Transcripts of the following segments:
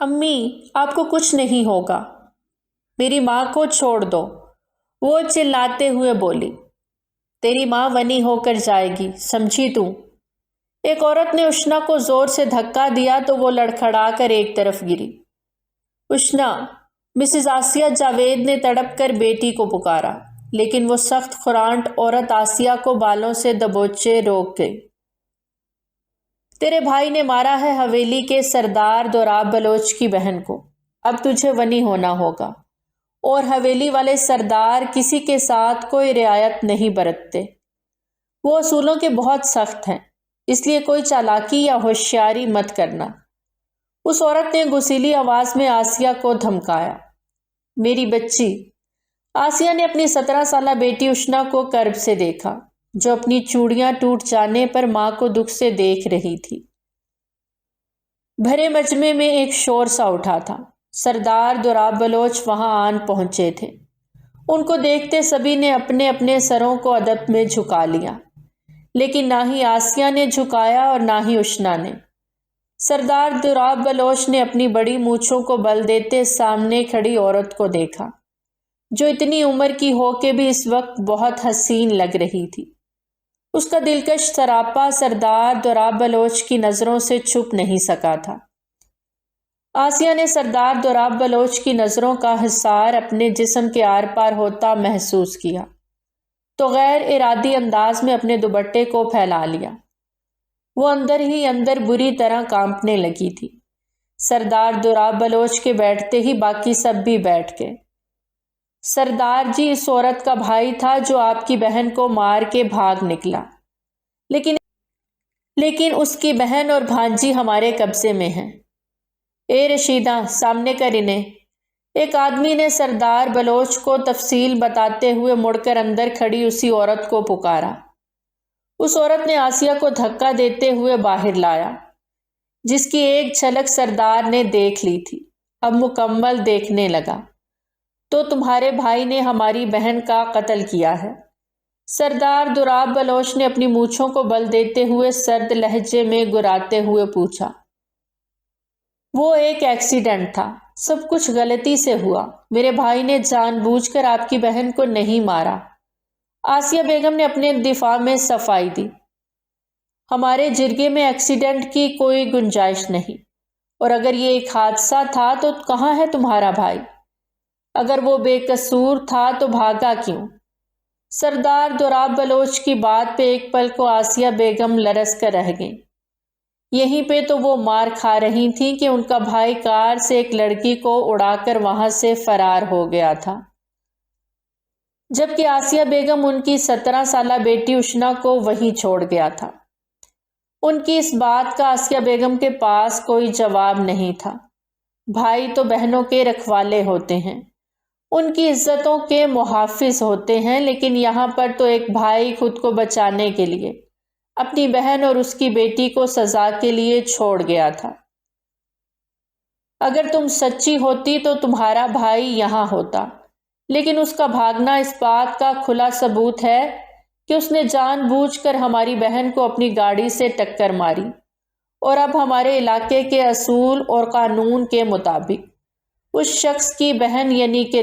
امی آپ کو کچھ نہیں ہوگا، میری ماں کو چھوڑ دو، وہ چلاتے ہوئے بولی۔ تیری ماں ونی ہو کر جائے گی، سمجھی تو؟ ایک عورت نے اشنا کو زور سے دھکا دیا تو وہ لڑکھڑا کر ایک طرف گری۔ اشنا، مسز آسیہ جاوید نے تڑپ کر بیٹی کو پکارا، لیکن وہ سخت خرانٹ عورت آسیہ کو بالوں سے دبوچے روک گئی۔ تیرے بھائی نے مارا ہے حویلی کے سردار دوراب بلوچ کی بہن کو، اب تجھے ونی ہونا ہوگا، اور حویلی والے سردار کسی کے ساتھ کوئی رعایت نہیں برتتے، وہ اصولوں کے بہت سخت ہیں، اس لیے کوئی چالاکی یا ہوشیاری مت کرنا۔ اس عورت نے غصیلی آواز میں آسیہ کو دھمکایا۔ میری بچی۔ آسیہ نے اپنی 17 سالہ بیٹی اشنا کو کرب سے دیکھا، جو اپنی چوڑیاں ٹوٹ جانے پر ماں کو دکھ سے دیکھ رہی تھی۔ بھرے مجمع میں ایک شور سا اٹھا تھا۔ سردار دوراب بلوچ وہاں آن پہنچے تھے۔ ان کو دیکھتے سبھی نے اپنے اپنے سروں کو ادب میں جھکا لیا، لیکن نہ ہی آسیہ نے جھکایا اور نہ ہی اشنا نے۔ سردار دوراب بلوچ نے اپنی بڑی مونچھوں کو بل دیتے سامنے کھڑی عورت کو دیکھا، جو اتنی عمر کی ہو کے بھی اس وقت بہت حسین لگ رہی تھی۔ اس کا دلکش سراپا سردار دوراب بلوچ کی نظروں سے چھپ نہیں سکا تھا۔ آسیہ نے سردار دوراب بلوچ کی نظروں کا حصار اپنے جسم کے آر پار ہوتا محسوس کیا تو غیر ارادی انداز میں اپنے دوپٹے کو پھیلا لیا۔ وہ اندر ہی اندر بری طرح کانپنے لگی تھی۔ سردار دوراب بلوچ کے بیٹھتے ہی باقی سب بھی بیٹھ گئے۔ سردار جی، اس عورت کا بھائی تھا جو آپ کی بہن کو مار کے بھاگ نکلا، لیکن اس کی بہن اور بھانجی ہمارے قبضے میں ہیں۔ اے رشیدہ، سامنے کر انہیں۔ ایک آدمی نے سردار بلوچ کو تفصیل بتاتے ہوئے مڑ کر اندر کھڑی اسی عورت کو پکارا۔ اس عورت نے آسیہ کو دھکا دیتے ہوئے باہر لایا، جس کی ایک جھلک سردار نے دیکھ لی تھی۔ اب مکمل دیکھنے لگا۔ تو تمہارے بھائی نے ہماری بہن کا قتل کیا ہے؟ سردار دوراب بلوچ نے اپنی مونچھوں کو بل دیتے ہوئے سرد لہجے میں گراتے ہوئے پوچھا۔ وہ ایک ایکسیڈنٹ تھا، سب کچھ غلطی سے ہوا، میرے بھائی نے جان بوجھ کر آپ کی بہن کو نہیں مارا۔ آسیہ بیگم نے اپنے دفاع میں صفائی دی۔ ہمارے جرگے میں ایکسیڈنٹ کی کوئی گنجائش نہیں، اور اگر یہ ایک حادثہ تھا تو کہاں ہے تمہارا بھائی؟ اگر وہ بے قصور تھا تو بھاگا کیوں؟ سردار دوراب بلوچ کی بات پہ ایک پل کو آسیہ بیگم لرز کر رہ گئیں۔ یہیں پہ تو وہ مار کھا رہی تھیں کہ ان کا بھائی کار سے ایک لڑکی کو اڑا کر وہاں سے فرار ہو گیا تھا، جبکہ آسیہ بیگم ان کی 17 سالہ بیٹی اشنا کو وہیں چھوڑ گیا تھا۔ ان کی اس بات کا آسیہ بیگم کے پاس کوئی جواب نہیں تھا۔ بھائی تو بہنوں کے رکھوالے ہوتے ہیں، ان کی عزتوں کے محافظ ہوتے ہیں، لیکن یہاں پر تو ایک بھائی خود کو بچانے کے لیے اپنی بہن اور اس کی بیٹی کو سزا کے لیے چھوڑ گیا تھا۔ اگر تم سچی ہوتی تو تمہارا بھائی یہاں ہوتا، لیکن اس کا بھاگنا اس بات کا کھلا ثبوت ہے کہ اس نے جان بوجھ کر ہماری بہن کو اپنی گاڑی سے ٹکر ماری، اور اب ہمارے علاقے کے اصول اور قانون کے مطابق اس شخص کی بہن یعنی کہ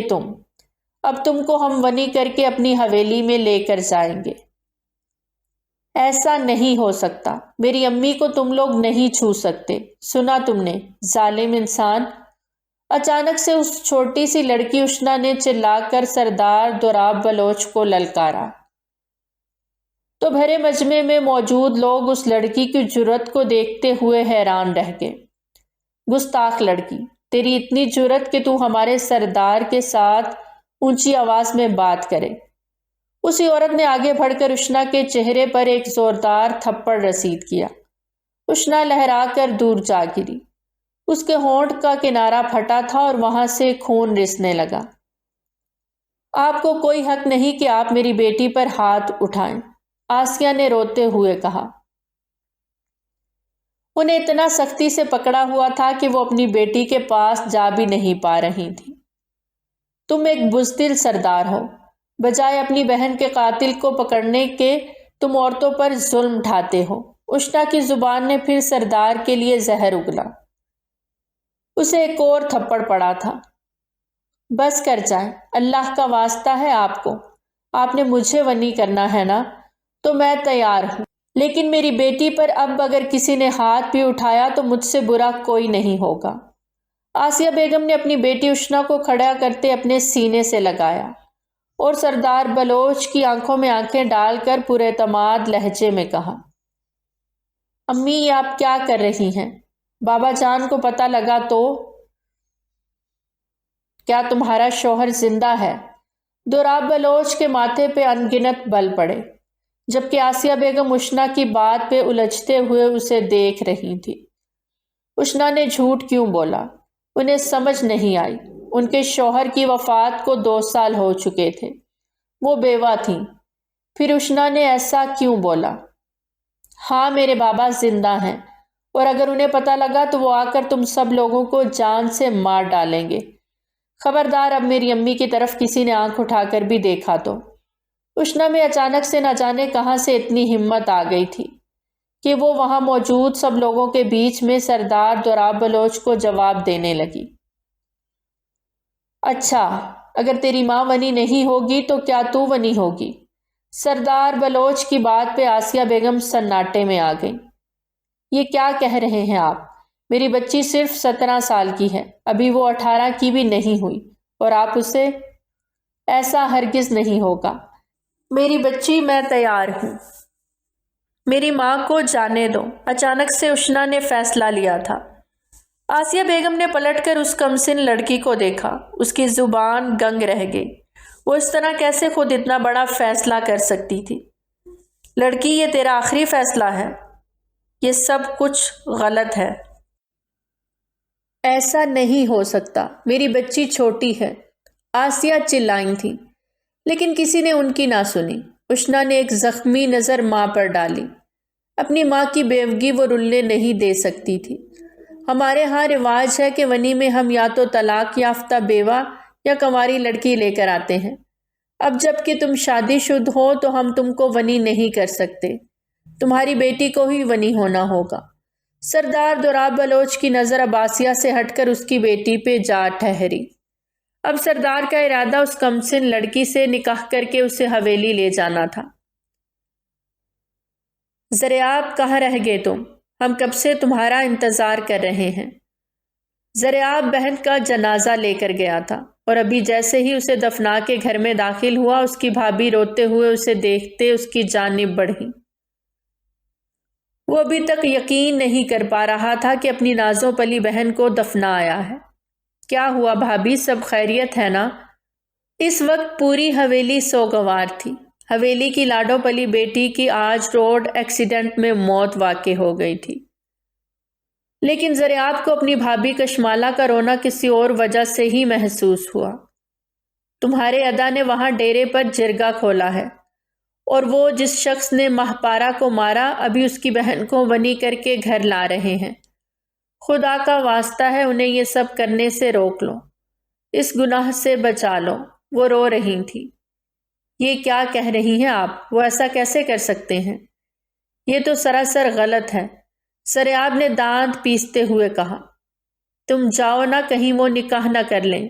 اب تم کو ہم ونی کر کے اپنی حویلی میں لے کر جائیں گے۔ ایسا نہیں ہو سکتا، میری امی کو تم لوگ نہیں چھو سکتے، سنا تم نے، ظالم انسان۔ اچانک سے اس چھوٹی سی لڑکی اشنا نے چلا کر سردار دوراب بلوچ کو للکارا، تو بھرے مجمع میں موجود لوگ اس لڑکی کی جرأت کو دیکھتے ہوئے حیران رہ گئے۔ گستاخ لڑکی، تیری اتنی جرأت کہ تو ہمارے سردار کے ساتھ اونچی آواز میں بات کرے۔ اسی عورت نے آگے بڑھ کر اشنا کے چہرے پر ایک زوردار تھپڑ رسید کیا۔ اشنا لہرا کر دور جا گری، اس کے ہونٹ کا کنارہ پھٹا تھا اور وہاں سے خون رسنے لگا۔ آپ کو کوئی حق نہیں کہ آپ میری بیٹی پر ہاتھ اٹھائیں، آسیہ نے روتے ہوئے کہا۔ انہیں اتنا سختی سے پکڑا ہوا تھا کہ وہ اپنی بیٹی کے پاس جا بھی نہیں پا رہی تھی۔ تم ایک بزدل سردار ہو، بجائے اپنی بہن کے قاتل کو پکڑنے کے تم عورتوں پر ظلم ڈھاتے ہو۔ اشنا کی زبان نے پھر سردار کے لیے زہر اگلا۔ اسے ایک اور تھپڑ پڑا تھا۔ بس کر جائیں، اللہ کا واسطہ ہے آپ کو، آپ نے مجھے ونی کرنا ہے نا، تو میں تیار ہوں، لیکن میری بیٹی پر اب اگر کسی نے ہاتھ بھی اٹھایا تو مجھ سے برا کوئی نہیں ہوگا۔ آسیہ بیگم نے اپنی بیٹی اشنا کو کھڑا کرتے اپنے سینے سے لگایا اور سردار بلوچ کی آنکھوں میں آنکھیں ڈال کر پورے اعتماد لہجے میں کہا، امی یہ آپ کیا کر رہی ہیں؟ بابا جان کو پتہ لگا تو؟ کیا تمہارا شوہر زندہ ہے؟ دوراب بلوچ کے ماتھے پہ انگنت بل پڑے، جبکہ آسیہ بیگم اشنا کی بات پہ الجھتے ہوئے اسے دیکھ رہی تھی۔ اشنا نے جھوٹ کیوں بولا؟ انہیں سمجھ نہیں آئی۔ ان کے شوہر کی وفات کو 2 سال ہو چکے تھے، وہ بیوہ تھیں، پھر اشنا نے ایسا کیوں بولا؟ ہاں میرے بابا زندہ ہیں، اور اگر انہیں پتہ لگا تو وہ آ کر تم سب لوگوں کو جان سے مار ڈالیں گے۔ خبردار اب میری امی کی طرف کسی نے آنکھ اٹھا کر بھی دیکھا تو۔ اشنا میں اچانک سے نہ جانے کہاں سے اتنی ہمت آ گئی تھی کہ وہ وہاں موجود سب لوگوں کے بیچ میں سردار دوراب بلوچ کو جواب دینے لگی۔ اچھا، اگر تیری ماں ونی نہیں ہوگی تو کیا تو ونی ہوگی؟ سردار بلوچ کی بات پہ آسیہ بیگم سناٹے میں آ گئی۔ یہ کیا کہہ رہے ہیں آپ؟ میری بچی صرف 17 سال کی ہے، ابھی وہ 18 کی بھی نہیں ہوئی، اور آپ اسے… ایسا ہرگز نہیں ہوگا میری بچی، میں تیار ہوں، میری ماں کو جانے دو۔ اچانک سے اشنا نے فیصلہ لیا تھا۔ آسیہ بیگم نے پلٹ کر اس کمسن لڑکی کو دیکھا، اس کی زبان گنگ رہ گئی۔ وہ اس طرح کیسے خود اتنا بڑا فیصلہ کر سکتی تھی؟ لڑکی، یہ تیرا آخری فیصلہ ہے؟ یہ سب کچھ غلط ہے۔ ایسا نہیں ہو سکتا، میری بچی چھوٹی ہے، آسیہ چلائی تھی، لیکن کسی نے ان کی نہ سنی۔ اشنا نے ایک زخمی نظر ماں پر ڈالی۔ اپنی ماں کی بیوگی وہ رلنے نہیں دے سکتی تھی۔ ہمارے ہاں رواج ہے کہ ونی میں ہم یا تو طلاق یافتہ بیوہ یا کنواری لڑکی لے کر آتے ہیں۔ اب جب کہ تم شادی شدہ ہو تو ہم تم کو ونی نہیں کر سکتے، تمہاری بیٹی کو ہی ونی ہونا ہوگا۔ سردار دوراب بلوچ کی نظر اب آسیہ سے ہٹ کر اس کی بیٹی پہ جا ٹھہری۔ اب سردار کا ارادہ اس کمسن لڑکی سے نکاح کر کے اسے حویلی لے جانا تھا۔ زریاب، کہاں رہ گئے تم؟ ہم کب سے تمہارا انتظار کر رہے ہیں۔ زریاب بہن کا جنازہ لے کر گیا تھا، اور ابھی جیسے ہی اسے دفنا کے گھر میں داخل ہوا، اس کی بھابھی روتے ہوئے اسے دیکھتے اس کی جانب بڑھی۔ وہ ابھی تک یقین نہیں کر پا رہا تھا کہ اپنی نازوں پلی بہن کو دفنایا ہے۔ کیا ہوا بھابھی، سب خیریت ہے نا؟ اس وقت پوری حویلی سوگوار تھی۔ حویلی کی لاڈو پلی بیٹی کی آج روڈ ایکسیڈنٹ میں موت واقع ہو گئی تھی، لیکن زریاب کو اپنی بھابھی کشمالہ کا رونا کسی اور وجہ سے ہی محسوس ہوا۔ تمہارے ادا نے وہاں ڈیرے پر جرگا کھولا ہے، اور وہ جس شخص نے مہپارا کو مارا ابھی اس کی بہن کو ونی کر کے گھر لا رہے ہیں۔ خدا کا واسطہ ہے انہیں یہ سب کرنے سے روک لو، اس گناہ سے بچا لو۔ وہ رو رہی تھی۔ یہ کیا کہہ رہی ہیں آپ؟ وہ ایسا کیسے کر سکتے ہیں؟ یہ تو سراسر غلط ہے، زریاب نے دانت پیستے ہوئے کہا۔ تم جاؤ نہ، کہیں وہ نکاح نہ کر لیں،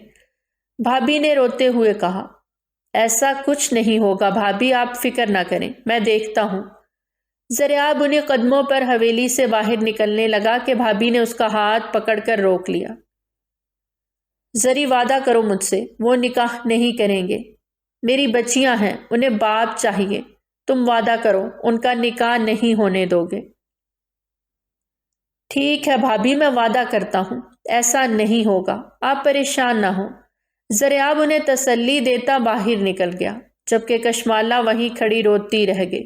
بھابھی نے روتے ہوئے کہا۔ ایسا کچھ نہیں ہوگا بھابھی، آپ فکر نہ کریں، میں دیکھتا ہوں۔ زریاب انہیں قدموں پر حویلی سے باہر نکلنے لگا کہ بھابھی نے اس کا ہاتھ پکڑ کر روک لیا۔ زری، وعدہ کرو مجھ سے، وہ نکاح نہیں کریں گے۔ میری بچیاں ہیں، انہیں باپ چاہیے، تم وعدہ کرو ان کا نکاح نہیں ہونے دو گے۔ ٹھیک ہے بھابھی، میں وعدہ کرتا ہوں، ایسا نہیں ہوگا، آپ پریشان نہ ہوں۔ زریاب انہیں تسلی دیتا باہر نکل گیا، جبکہ کشمالہ وہیں کھڑی روتی رہ گئی۔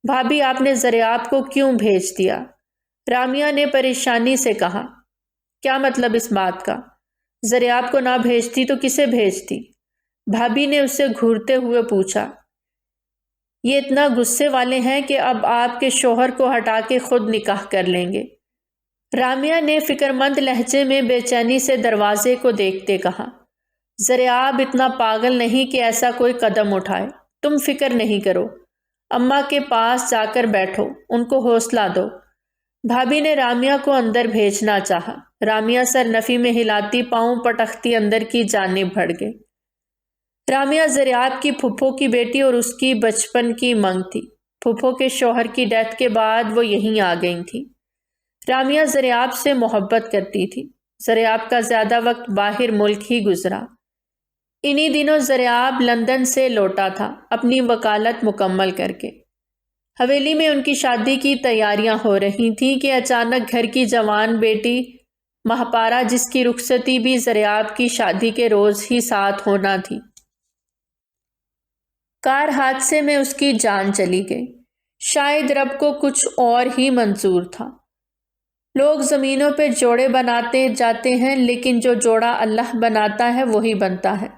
بھابھی، آپ نے زریاب کو کیوں بھیج دیا؟ رامیہ نے پریشانی سے کہا۔ کیا مطلب اس بات کا؟ زریاب کو نہ بھیجتی تو کسے بھیجتی؟ بھابھی نے اس سے گھورتے ہوئے پوچھا۔ یہ اتنا غصے والے ہیں کہ اب آپ کے شوہر کو ہٹا کے خود نکاح کر لیں گے۔ رامیہ نے فکرمند لہجے میں بے چینی سے دروازے کو دیکھتے کہا۔ زریاب اتنا پاگل نہیں کہ ایسا کوئی قدم اٹھائے، تم فکر نہیں کرو، اماں کے پاس جا کر بیٹھو، ان کو حوصلہ دو۔ بھابھی نے رامیہ کو اندر بھیجنا چاہا۔ رامیہ سر نفی میں ہلاتی پاؤں پٹکتی اندر کی جانب بڑھ گئے۔ رامیہ زریاب کی پھپھو کی بیٹی اور اس کی بچپن کی منگ تھی۔ پھپھو کے شوہر کی ڈیتھ کے بعد وہ یہیں آ گئی تھی۔ رامیہ زریاب سے محبت کرتی تھی۔ زریاب کا زیادہ وقت باہر ملک ہی گزرا۔ انہی دنوں زریاب لندن سے لوٹا تھا اپنی وکالت مکمل کر کے۔ حویلی میں ان کی شادی کی تیاریاں ہو رہی تھیں کہ اچانک گھر کی جوان بیٹی مہاپارا، جس کی رخصتی بھی زریاب کی شادی کے روز ہی ساتھ ہونا تھی، کار حادثے میں اس کی جان چلی گئی۔ شاید رب کو کچھ اور ہی منظور تھا۔ لوگ زمینوں پہ جوڑے بناتے جاتے ہیں، لیکن جو جوڑا اللہ بناتا ہے وہی بنتا ہے۔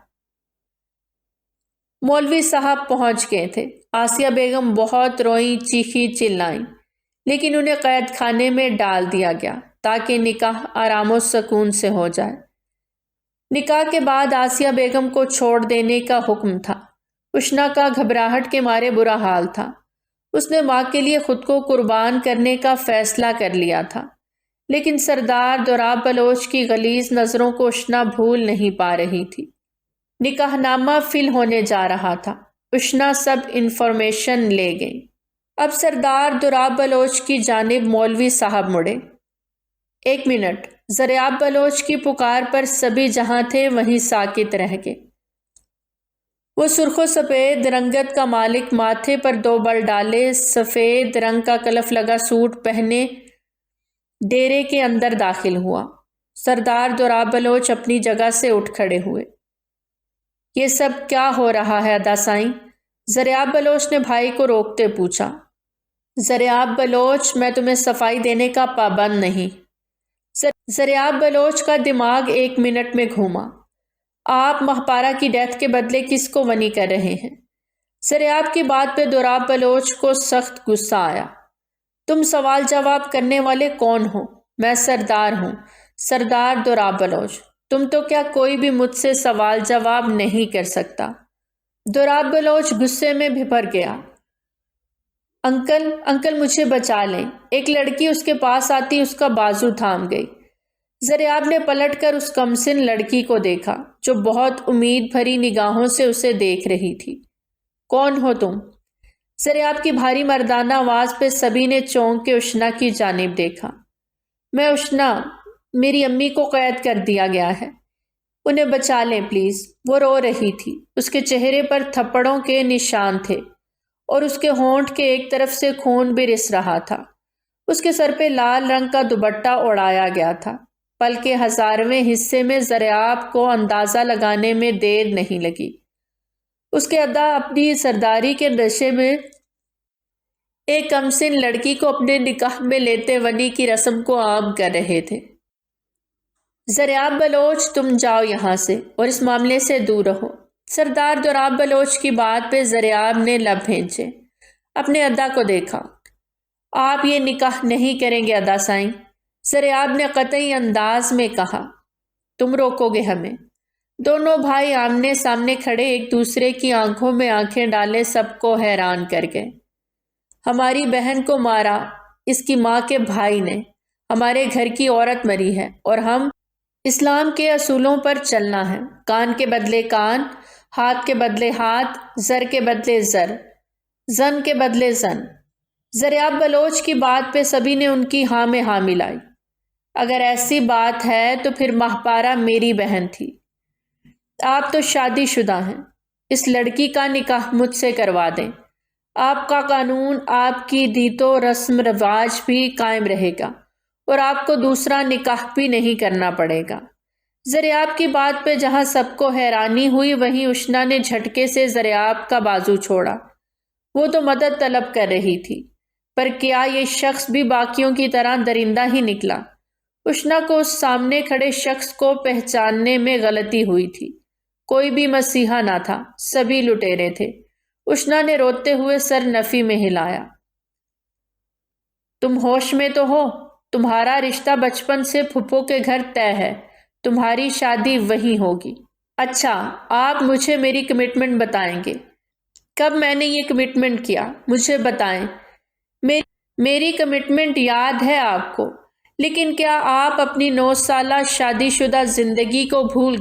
مولوی صاحب پہنچ گئے تھے۔ آسیہ بیگم بہت روئیں، چیخی، چلائیں، لیکن انہیں قید خانے میں ڈال دیا گیا تاکہ نکاح آرام و سکون سے ہو جائے۔ نکاح کے بعد آسیہ بیگم کو چھوڑ دینے کا حکم تھا۔ اشنا کا گھبراہٹ کے مارے برا حال تھا۔ اس نے ماں کے لیے خود کو قربان کرنے کا فیصلہ کر لیا تھا، لیکن سردار دوراب بلوچ کی غلیظ نظروں کو اشنا بھول نہیں پا رہی تھی۔ نکاح نامہ فل ہونے جا رہا تھا۔ اشنا سب انفارمیشن لے گئی۔ اب سردار دوراب بلوچ کی جانب مولوی صاحب مڑے۔ 1 منٹ۔ زریاب بلوچ کی پکار پر سبھی جہاں تھے وہیں ساکت رہ گئے۔ وہ سرخ و سفید رنگت کا مالک ماتھے پر 2 بل ڈالے، سفید رنگ کا کلف لگا سوٹ پہنے ڈیرے کے اندر داخل ہوا۔ سردار دوراب بلوچ اپنی جگہ سے اٹھ کھڑے ہوئے۔ یہ سب کیا ہو رہا ہے ادا سائیں؟ زریاب بلوچ نے بھائی کو روکتے پوچھا۔ زریاب بلوچ، میں تمہیں صفائی دینے کا پابند نہیں۔ زریاب بلوچ کا دماغ 1 منٹ میں گھوما۔ آپ مہاپارا کی ڈیتھ کے بدلے کس کو ونی کر رہے ہیں؟ زریاب کی بات پہ دوراب بلوچ کو سخت غصہ آیا۔ تم سوال جواب کرنے والے کون ہو؟ میں سردار ہوں، سردار دوراب بلوچ۔ تم تو کیا کوئی بھی مجھ سے سوال جواب نہیں کر سکتا۔ دوراب بلوچ غصے میں بھر گیا۔ انکل مجھے بچا لیں۔ ایک لڑکی اس کے پاس آتی اس کا بازو تھام گئی۔ زریاب نے پلٹ کر اس کمسن لڑکی کو دیکھا جو بہت امید بھری نگاہوں سے اسے دیکھ رہی تھی۔ کون ہو تم؟ زریاب کی بھاری مردانہ آواز پہ سبھی نے چونک کے اشنا کی جانب دیکھا۔ میں اشنا، میری امی کو قید کر دیا گیا ہے، انہیں بچا لیں پلیز۔ وہ رو رہی تھی۔ اس کے چہرے پر تھپڑوں کے نشان تھے اور اس کے ہونٹ کے ایک طرف سے خون بھی رس رہا تھا۔ اس کے سر پہ لال رنگ کا دوپٹہ اڑایا گیا تھا۔ پل کے 1000ویں حصے میں زریاب کو اندازہ لگانے میں دیر نہیں لگی۔ اس کے ادا اپنی سرداری کے نشے میں ایک کمسن لڑکی کو اپنے نکاح میں لیتے ونی کی رسم کو عام کر رہے تھے۔ زریاب بلوچ، تم جاؤ یہاں سے اور اس معاملے سے دور رہو۔ سردار دوراب بلوچ کی بات پہ زریاب نے لب بھینچے۔ اپنے ادا کو دیکھا۔ آپ یہ نکاح نہیں کریں گے ادا سائیں، زریاب نے قطعی انداز میں کہا۔ تم روکو گے ہمیں؟ دونوں بھائی آمنے سامنے کھڑے ایک دوسرے کی آنکھوں میں آنکھیں ڈالے سب کو حیران کر گئے۔ ہماری بہن کو مارا اس کی ماں کے بھائی نے، ہمارے گھر کی عورت مری ہے اور ہم اسلام کے اصولوں پر چلنا ہے۔ کان کے بدلے کان، ہاتھ کے بدلے ہاتھ، زر کے بدلے زر، زن کے بدلے زن۔ زریاب بلوچ کی بات پہ سبھی نے ان کی ہاں میں ہاں ملائی۔ اگر ایسی بات ہے تو پھر مہاپارا میری بہن تھی۔ آپ تو شادی شدہ ہیں، اس لڑکی کا نکاح مجھ سے کروا دیں۔ آپ کا قانون، آپ کی ریت و رسم رواج بھی قائم رہے گا اور آپ کو دوسرا نکاح بھی نہیں کرنا پڑے گا۔ زریاب کی بات پہ جہاں سب کو حیرانی ہوئی وہیں اشنا نے جھٹکے سے زریاب کا بازو چھوڑا۔ وہ تو مدد طلب کر رہی تھی، پر کیا یہ شخص بھی باقیوں کی طرح درندہ ہی نکلا؟ اشنا کو اس سامنے کھڑے شخص کو پہچاننے میں غلطی ہوئی تھی۔ کوئی بھی مسیحا نہ تھا، سبھی لٹیرے تھے۔ اشنا نے روتے ہوئے سر نفی میں ہلایا۔ تم ہوش میں تو ہو؟ تمہارا رشتہ بچپن سے پھپھو کے گھر طے ہے، تمہاری شادی وہیں ہوگی۔ اچھا، آپ مجھے میری کمٹمنٹ بتائیں گے؟ کب میں نے یہ کمٹمنٹ کیا؟ مجھے بتائیں۔ میری کمٹمنٹ یاد ہے آپ کو؟ لیکن کیا آپ اپنی 9 سالہ شادی شدہ زندگی کو بھول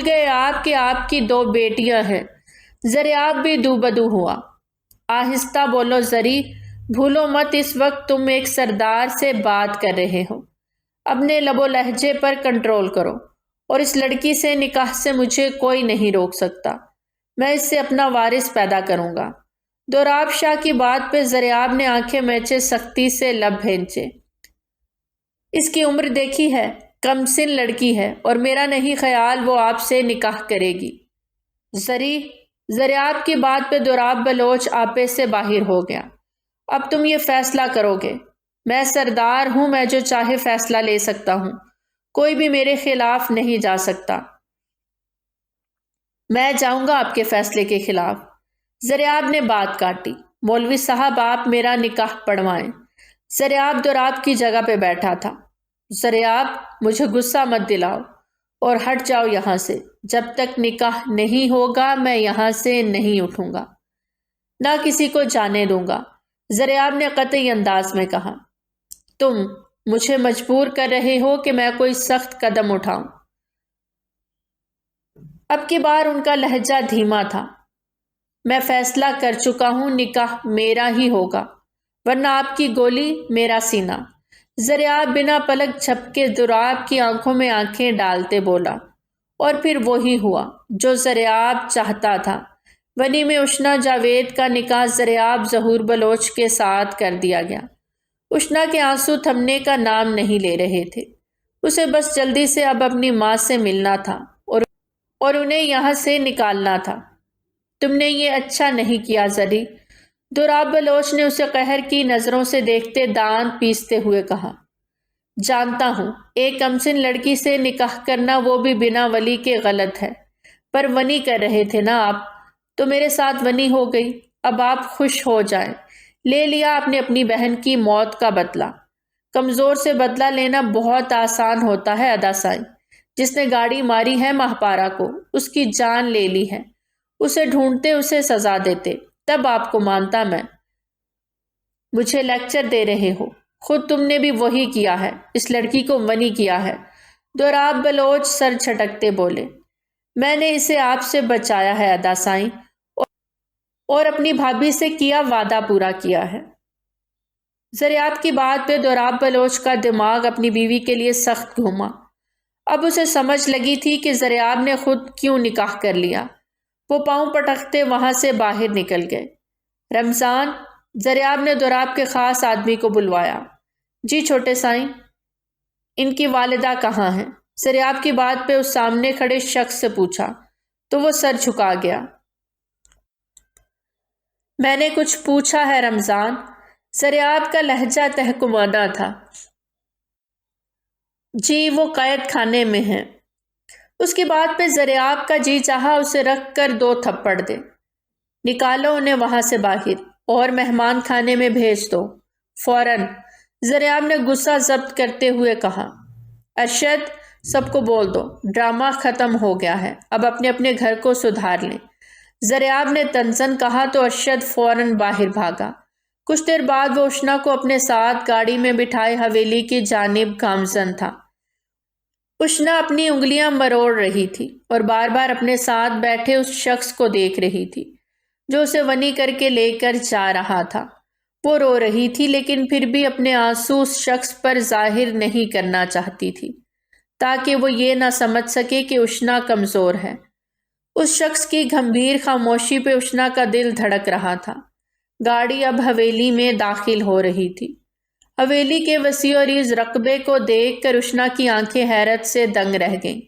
گئے آپ کہ آپ کی 2 بیٹیاں ہیں؟ زریاب بھی دو بدو ہوا۔ آہستہ بولو زری، بھولو مت اس وقت تم ایک سردار سے بات کر رہے ہو۔ اپنے لب و لہجے پر کنٹرول کرو، اور اس لڑکی سے نکاح سے مجھے کوئی نہیں روک سکتا۔ میں اس سے اپنا وارث پیدا کروں گا۔ دوراب شاہ کی بات پہ زریاب نے آنکھیں میچے سختی سے لب بھینچے۔ اس کی عمر دیکھی ہے، کم سن لڑکی ہے، اور میرا نہیں خیال وہ آپ سے نکاح کرے گی۔ زریاب کی بات پہ دوراب بلوچ آپے سے باہر ہو گیا۔ اب تم یہ فیصلہ کرو گے؟ میں سردار ہوں، میں جو چاہے فیصلہ لے سکتا ہوں، کوئی بھی میرے خلاف نہیں جا سکتا۔ میں جاؤں گا آپ کے فیصلے کے خلاف۔ زریاب نے بات کاٹی۔ مولوی صاحب آپ میرا نکاح پڑھوائیں۔ زریاب دوراب کی جگہ پہ بیٹھا تھا۔ زریاب، مجھے غصہ مت دلاؤ اور ہٹ جاؤ یہاں سے۔ جب تک نکاح نہیں ہوگا میں یہاں سے نہیں اٹھوں گا، نہ کسی کو جانے دوں گا، زریاب نے قطعی انداز میں کہا۔ تم مجھے مجبور کر رہے ہو کہ میں کوئی سخت قدم اٹھاؤں۔ اب کی بار ان کا لہجہ دھیما تھا۔ میں فیصلہ کر چکا ہوں، نکاح میرا ہی ہوگا، ورنہ آپ کی گولی میرا سینہ۔ زریاب بنا پلک جھپکے دوراب کی آنکھوں میں آنکھیں ڈالتے بولا، اور پھر وہی ہوا جو زریاب چاہتا تھا۔ ونی میں اشنا جاوید کا نکاح زریاب ظہور بلوچ کے ساتھ کر دیا گیا۔ اشنا کے آنسو تھمنے کا نام نہیں لے رہے تھے۔ اسے بس جلدی سے اب اپنی ماں سے ملنا تھا اور انہیں یہاں سے نکالنا تھا۔ تم نے یہ اچھا نہیں کیا زری، دوراب بلوچ نے اسے قہر کی نظروں سے دیکھتے دانت پیستے ہوئے کہا۔ جانتا ہوں ایک کمسن لڑکی سے نکاح کرنا، وہ بھی بنا ولی کے، غلط ہے، پر ونی کر رہے تھے نا آپ، تو میرے ساتھ ونی ہو گئی۔ اب آپ خوش ہو جائیں۔ لے لیا آپ نے اپنی بہن کی موت کا بدلہ۔ کمزور سے بدلہ لینا بہت آسان ہوتا ہے ادا سائیں۔ جس نے گاڑی ماری ہے مہپارا کو، اس کی جان لے لی ہے، اسے ڈھونڈتے، اسے سزا دیتے، تب آپ کو مانتا میں۔ مجھے لیکچر دے رہے ہو؟ خود تم نے بھی وہی کیا ہے، اس لڑکی کو ونی کیا ہے۔ دوراب بلوچ سر چھٹکتے بولے۔ میں نے اسے آپ سے بچایا ہے ادا سائیں، اور اپنی بھابھی سے کیا وعدہ پورا کیا ہے۔ زریاب کی بات پہ دوراب بلوچ کا دماغ اپنی بیوی کے لیے سخت گھوما۔ اب اسے سمجھ لگی تھی کہ زریاب نے خود کیوں نکاح کر لیا۔ وہ پاؤں پٹکتے وہاں سے باہر نکل گئے۔ رمضان، زریاب نے دوراب کے خاص آدمی کو بلوایا۔ جی چھوٹے سائیں، ان کی والدہ کہاں ہیں؟ زریاب کی بات پہ اس سامنے کھڑے شخص سے پوچھا تو وہ سر جھکا گیا۔ میں نے کچھ پوچھا ہے رمضان؟ زریاب کا لہجہ تحکمانہ تھا۔ جی وہ قید خانے میں ہیں۔ اس کی بات پہ زریاب کا جی چاہا اسے رکھ کر 2 تھپڑ دے۔ نکالو انہیں وہاں سے باہر اور مہمان خانے میں بھیج دو، فوراً، زریاب نے غصہ ضبط کرتے ہوئے کہا۔ ارشد، سب کو بول دو، ڈرامہ ختم ہو گیا ہے، اب اپنے اپنے گھر کو سدھار لیں۔ زریاب نے تنزن کہا تو ارشد فوراً باہر بھاگا۔ کچھ دیر بعد وہ اشنا کو اپنے ساتھ گاڑی میں بٹھائے حویلی کی جانب گامزن تھا۔ اشنا اپنی انگلیاں مروڑ رہی تھی اور بار بار اپنے ساتھ بیٹھے اس شخص کو دیکھ رہی تھی جو اسے ونی کر کے لے کر جا رہا تھا۔ وہ رو رہی تھی لیکن پھر بھی اپنے آنسو اس شخص پر ظاہر نہیں کرنا چاہتی تھی تاکہ وہ یہ نہ سمجھ سکے کہ اشنا کمزور ہے۔ اس شخص کی گھمبیر خاموشی پہ اشنا کا دل دھڑک رہا تھا۔ گاڑی اب حویلی میں داخل ہو رہی تھی۔ حویلی کے وسیع و عریض رقبے کو دیکھ کر اشنا کی آنکھیں حیرت سے دنگ رہ گئیں۔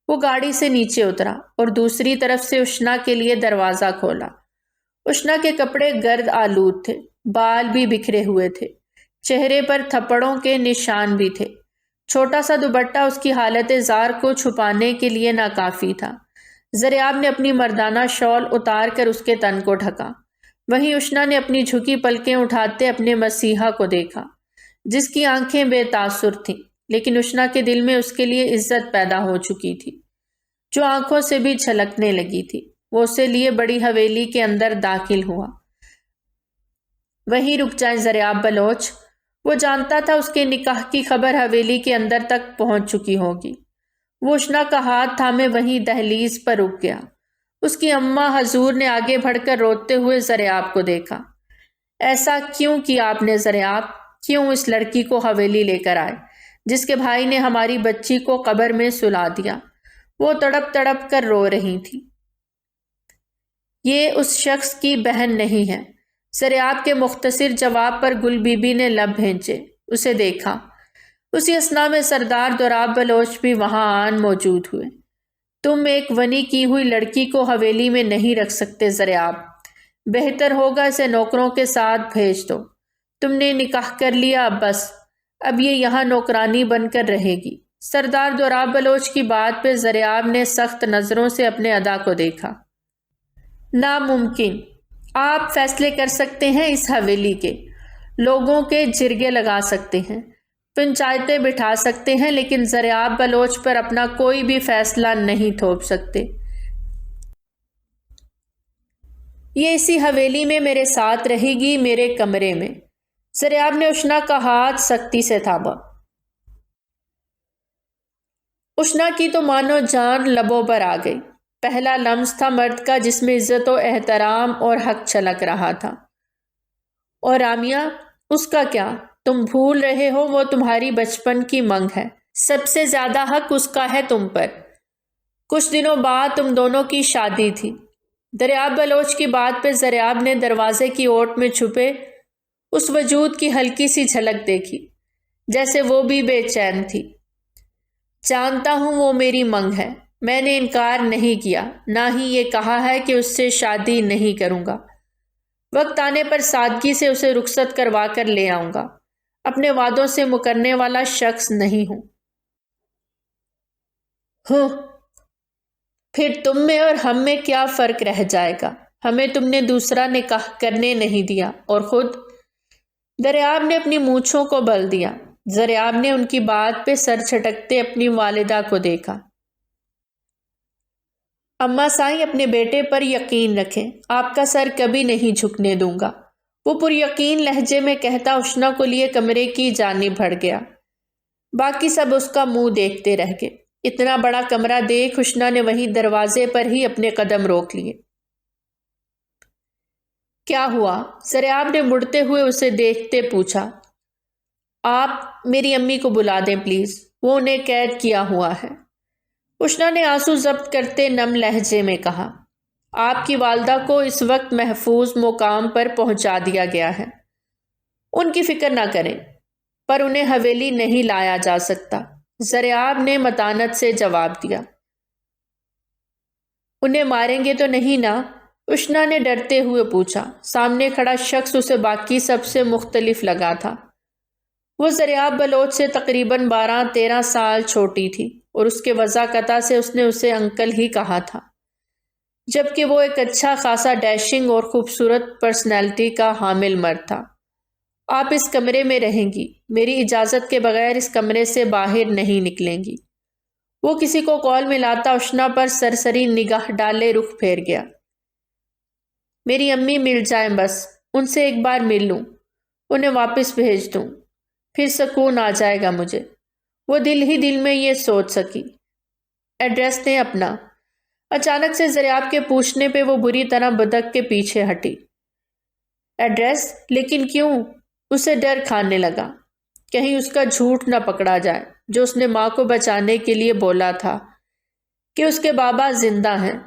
وہ گاڑی سے نیچے اترا اور دوسری طرف سے اشنا کے لیے دروازہ کھولا۔ اشنا کے کپڑے گرد آلود تھے، بال بھی بکھرے ہوئے تھے، چہرے پر تھپڑوں کے نشان بھی تھے۔ چھوٹا سا دوپٹہ اس کی حالت زار کو چھپانے کے لیے ناکافی تھا۔ زریاب نے اپنی مردانہ شال اتار کر اس کے تن کو ڈھکا۔ وہیں اشنا نے اپنی جھکی پلکیں اٹھاتے اپنے مسیحا کو دیکھا جس کی آنکھیں بے تاثر تھیں، لیکن اشنا کے دل میں اس کے لیے عزت پیدا ہو چکی تھی جو آنکھوں سے بھی چھلکنے لگی تھی۔ وہ اسے لیے بڑی حویلی کے اندر داخل ہوا۔ وہیں رک جائیں زریاب بلوچ، وہ جانتا تھا اس کے نکاح کی خبر حویلی کے اندر تک پہنچ چکی ہوگی۔ وہ اشنا کا ہاتھ تھامے وہیں دہلیز پر رک گیا۔ اس کی اماں حضور نے آگے بڑھ کر روتے ہوئے زریاب کو دیکھا۔ ایسا کیوں کیا آپ نے زریاب؟ کیوں اس لڑکی کو حویلی لے کر آئے جس کے بھائی نے ہماری بچی کو قبر میں سلا دیا؟ وہ تڑپ تڑپ کر رو رہی تھی۔ یہ اس شخص کی بہن نہیں ہے۔ زریاب کے مختصر جواب پر گل بی بی نے لب بھینچے، اسے دیکھا۔ اسی اثنا میں سردار دوراب بلوچ بھی وہاں آن موجود ہوئے۔ تم ایک ونی کی ہوئی لڑکی کو حویلی میں نہیں رکھ سکتے زریاب، بہتر ہوگا اسے نوکروں کے ساتھ بھیج دو۔ تم نے نکاح کر لیا، بس اب یہ یہاں نوکرانی بن کر رہے گی۔ سردار دوراب بلوچ کی بات پہ زریاب نے سخت نظروں سے اپنے ادا کو دیکھا۔ ناممکن، آپ فیصلے کر سکتے ہیں اس حویلی کے، لوگوں کے جرگے لگا سکتے ہیں، پنچایتیں بٹھا سکتے ہیں، لیکن زریاب بلوچ پر اپنا کوئی بھی فیصلہ نہیں تھوپ سکتے۔ یہ اسی حویلی میں میرے ساتھ رہے گی، میرے کمرے میں۔ زریاب نے اشنا کا ہاتھ سختی سے تھاما۔ اشنا کی تو مانو جان لبوں پر آ گئی۔ پہلا لمس تھا مرد کا جس میں عزت و احترام اور حق چھلک رہا تھا۔ اور رامیہ، اس کا کیا؟ تم بھول رہے ہو وہ تمہاری بچپن کی منگ ہے۔ سب سے زیادہ حق اس کا ہے تم پر۔ کچھ دنوں بعد تم دونوں کی شادی تھی۔ دریاب بلوچ کی بات پہ زریاب نے دروازے کی اوٹ میں چھپے اس وجود کی ہلکی سی جھلک دیکھی، جیسے وہ بھی بے چین تھی۔ جانتا ہوں وہ میری منگ ہے، میں نے انکار نہیں کیا، نہ ہی یہ کہا ہے کہ اس سے شادی نہیں کروں گا۔ وقت آنے پر سادگی سے اسے رخصت کروا کر لے آؤں گا۔ اپنے وعدوں سے مکرنے والا شخص نہیں ہوں۔ پھر تم میں اور ہم میں کیا فرق رہ جائے گا؟ ہمیں تم نے دوسرا نکاح کرنے نہیں دیا، اور خود… دریاب نے اپنی مونچھوں کو بل دیا۔ زریاب نے ان کی بات پہ سر چھٹکتے اپنی والدہ کو دیکھا۔ اماں سائیں، اپنے بیٹے پر یقین رکھیں، آپ کا سر کبھی نہیں جھکنے دوں گا، وہ پر یقین لہجے میں کہتا اشنا کو لیے کمرے کی جانب بڑھ گیا۔ باقی سب اس کا منہ دیکھتے رہ گئے۔ اتنا بڑا کمرہ دیکھ اشنا نے وہیں دروازے پر ہی اپنے قدم روک لیے۔ کیا ہوا؟ زریاب نے مڑتے ہوئے اسے دیکھتے پوچھا۔ آپ میری امی کو بلا دیں پلیز، وہ انہیں قید کیا ہوا ہے۔ اشنا نے آنسو ضبط کرتے نم لہجے میں کہا۔ آپ کی والدہ کو اس وقت محفوظ مقام پر پہنچا دیا گیا ہے، ان کی فکر نہ کریں، پر انہیں حویلی نہیں لایا جا سکتا، زریاب نے متانت سے جواب دیا۔ انہیں ماریں گے تو نہیں نا؟ اشنا نے ڈرتے ہوئے پوچھا۔ سامنے کھڑا شخص اسے باقی سب سے مختلف لگا تھا۔ وہ زریاب بلوچ سے تقریباً 12-13 سال چھوٹی تھی، اور اس کے وضاحت سے اس نے اسے انکل ہی کہا تھا، جبکہ وہ ایک اچھا خاصا ڈیشنگ اور خوبصورت پرسنالٹی کا حامل مرد تھا۔ آپ اس کمرے میں رہیں گی، میری اجازت کے بغیر اس کمرے سے باہر نہیں نکلیں گی۔ وہ کسی کو کال ملاتا اشنا پر سرسری نگاہ ڈالے رخ پھیر گیا۔ میری امی مل جائیں، بس ان سے ایک بار مل لوں، انہیں واپس بھیج دوں، پھر سکون آ جائے گا مجھے۔ وہ دل ہی دل میں یہ سوچ سکی۔ ایڈریس دیں اپنا۔ اچانک سے زریاب کے پوچھنے پہ وہ بری طرح بدک کے پیچھے ہٹی۔ ایڈریس؟ لیکن کیوں؟ اسے ڈر کھانے لگا، کہیں اس کا جھوٹ نہ پکڑا جائے جو اس نے ماں کو بچانے کے لیے بولا تھا کہ اس کے بابا زندہ ہیں۔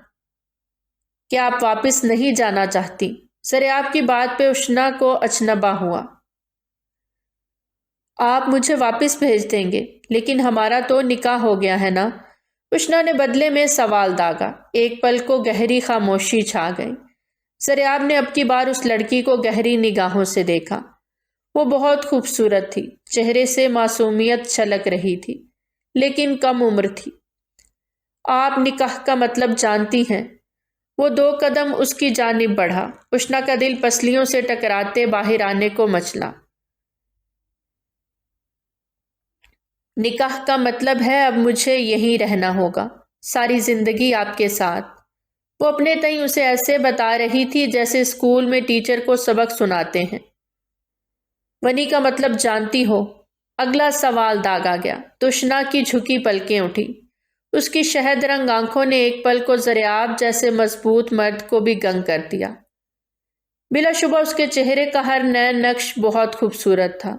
کیا آپ واپس نہیں جانا چاہتی؟ زریاب کی بات پہ اشنا کو اچنبا ہوا۔ آپ مجھے واپس بھیج دیں گے، لیکن ہمارا تو نکاح ہو گیا ہے نا؟ اشنا نے بدلے میں سوال داغا۔ ایک پل کو گہری خاموشی چھا گئی۔ زریاب نے اب کی بار اس لڑکی کو گہری نگاہوں سے دیکھا۔ وہ بہت خوبصورت تھی، چہرے سے معصومیت چھلک رہی تھی، لیکن کم عمر تھی۔ آپ نکاح کا مطلب جانتی ہیں؟ وہ 2 قدم اس کی جانب بڑھا۔ اشنا کا دل پسلیوں سے ٹکراتے باہر آنے کو مچلا۔ نکاح کا مطلب ہے اب مجھے یہیں رہنا ہوگا، ساری زندگی آپ کے ساتھ۔ وہ اپنے تئیں اسے ایسے بتا رہی تھی جیسے اسکول میں ٹیچر کو سبق سناتے ہیں۔ ونی کا مطلب جانتی ہو؟ اگلا سوال داغا گیا۔ تشنا کی جھکی پلکیں اٹھی۔ اس کی شہد رنگ آنکھوں نے ایک پل کو زریاب جیسے مضبوط مرد کو بھی گنگ کر دیا۔ بلا شبہ اس کے چہرے کا ہر نیا نقش بہت خوبصورت تھا،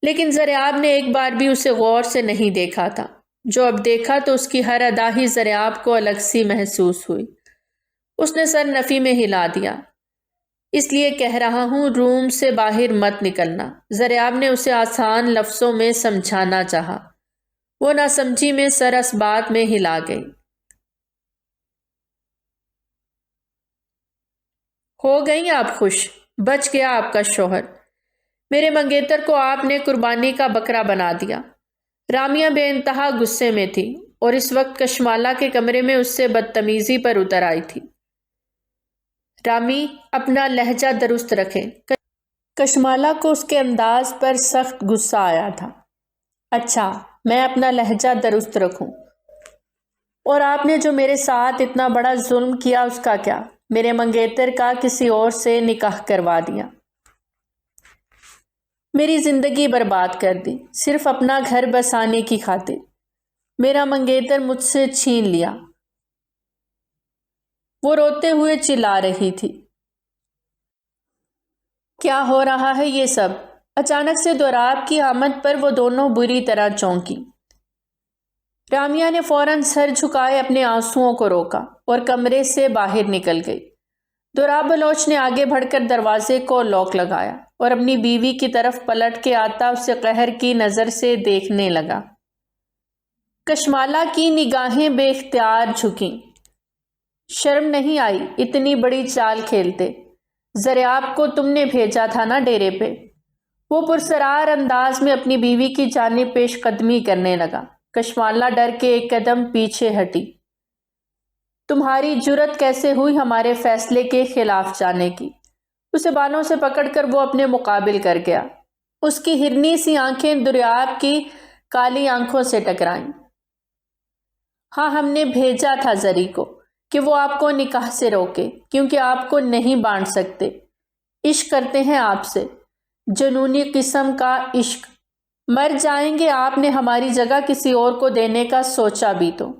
لیکن زریاب نے ایک بار بھی اسے غور سے نہیں دیکھا تھا۔ جو اب دیکھا تو اس کی ہر ادا ہی زریاب کو الگ سی محسوس ہوئی۔ اس نے سر نفی میں ہلا دیا۔ اس لیے کہہ رہا ہوں روم سے باہر مت نکلنا۔ زریاب نے اسے آسان لفظوں میں سمجھانا چاہا۔ وہ ناسمجھی میں سر اس بات میں ہلا گئی۔ ہو گئیں آپ خوش؟ بچ گیا آپ کا شوہر۔ میرے منگیتر کو آپ نے قربانی کا بکرا بنا دیا۔ رامیہ بے انتہا غصے میں تھی اور اس وقت کشمالہ کے کمرے میں اس سے بدتمیزی پر اتر آئی تھی۔ رامی اپنا لہجہ درست رکھیں۔ کشمالہ کو اس کے انداز پر سخت غصہ آیا تھا۔ اچھا، میں اپنا لہجہ درست رکھوں؟ اور آپ نے جو میرے ساتھ اتنا بڑا ظلم کیا اس کا کیا؟ میرے منگیتر کا کسی اور سے نکاح کروا دیا، میری زندگی برباد کر دی، صرف اپنا گھر بسانے کی خاطر۔ میرا منگیتر مجھ سے چھین لیا۔ وہ روتے ہوئے چلا رہی تھی۔ کیا ہو رہا ہے یہ سب؟ اچانک سے دوراب کی آمد پر وہ دونوں بری طرح چونکی۔ رامیہ نے فوراً سر جھکائے اپنے آنسوؤں کو روکا اور کمرے سے باہر نکل گئی۔ دوراب بلوچ نے آگے بڑھ کر دروازے کو لاک لگایا اور اپنی بیوی کی طرف پلٹ کے آتا اسے قہر کی نظر سے دیکھنے لگا۔ کشمالہ کی نگاہیں بے اختیار جھکیں۔ شرم نہیں آئی اتنی بڑی چال کھیلتے؟ زریاب کو تم نے بھیجا تھا نا ڈیرے پہ؟ وہ پرسرار انداز میں اپنی بیوی کی جانب پیش قدمی کرنے لگا۔ کشمالہ ڈر کے ایک قدم پیچھے ہٹی۔ تمہاری جرت کیسے ہوئی ہمارے فیصلے کے خلاف جانے کی؟ اسے بالوں سے پکڑ کر وہ اپنے مقابل کر گیا۔ اس کی ہرنی سی آنکھیں دریاب کی کالی آنکھوں سے ٹکرائیں۔ ہاں، ہم نے بھیجا تھا زری کو کہ وہ آپ کو نکاح سے روکے، کیونکہ آپ کو نہیں بانٹ سکتے۔ عشق کرتے ہیں آپ سے، جنونی قسم کا عشق۔ مر جائیں گے آپ نے ہماری جگہ کسی اور کو دینے کا سوچا بھی تو۔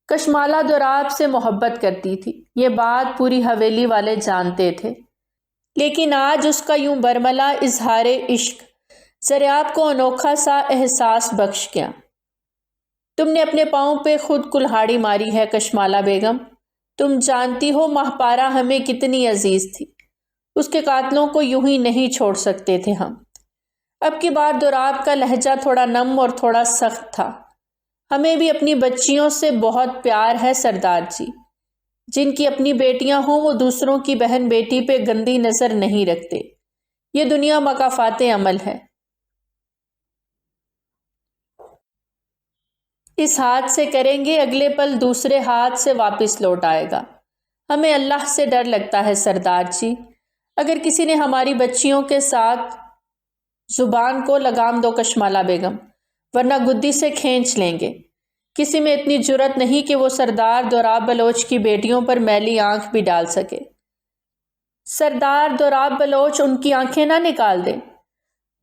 کشمالہ دوراب سے محبت کرتی تھی، یہ بات پوری حویلی والے جانتے تھے، لیکن آج اس کا یوں برملا اظہار عشق زریاب کو انوکھا سا احساس بخش گیا۔ تم نے اپنے پاؤں پہ خود کلہاڑی ماری ہے کشمالہ بیگم۔ تم جانتی ہو ماہپارہ ہمیں کتنی عزیز تھی، اس کے قاتلوں کو یوں ہی نہیں چھوڑ سکتے تھے ہم۔ اب کی بار دوراب کا لہجہ تھوڑا نم اور تھوڑا سخت تھا۔ ہمیں بھی اپنی بچیوں سے بہت پیار ہے سردار جی۔ جن کی اپنی بیٹیاں ہوں وہ دوسروں کی بہن بیٹی پہ گندی نظر نہیں رکھتے۔ یہ دنیا مکافات عمل ہے۔ اس ہاتھ سے کریں گے اگلے پل دوسرے ہاتھ سے واپس لوٹ آئے گا۔ ہمیں اللہ سے ڈر لگتا ہے سردار جی۔ اگر کسی نے ہماری بچیوں کے ساتھ زبان کو لگام دو کشمالہ بیگم، ورنہ گدی سے کھینچ لیں گے۔ کسی میں اتنی جرت نہیں کہ وہ سردار دوراب بلوچ کی بیٹیوں پر میلی آنکھ بھی ڈال سکے۔ سردار دوراب بلوچ ان کی آنکھیں نہ نکال دے۔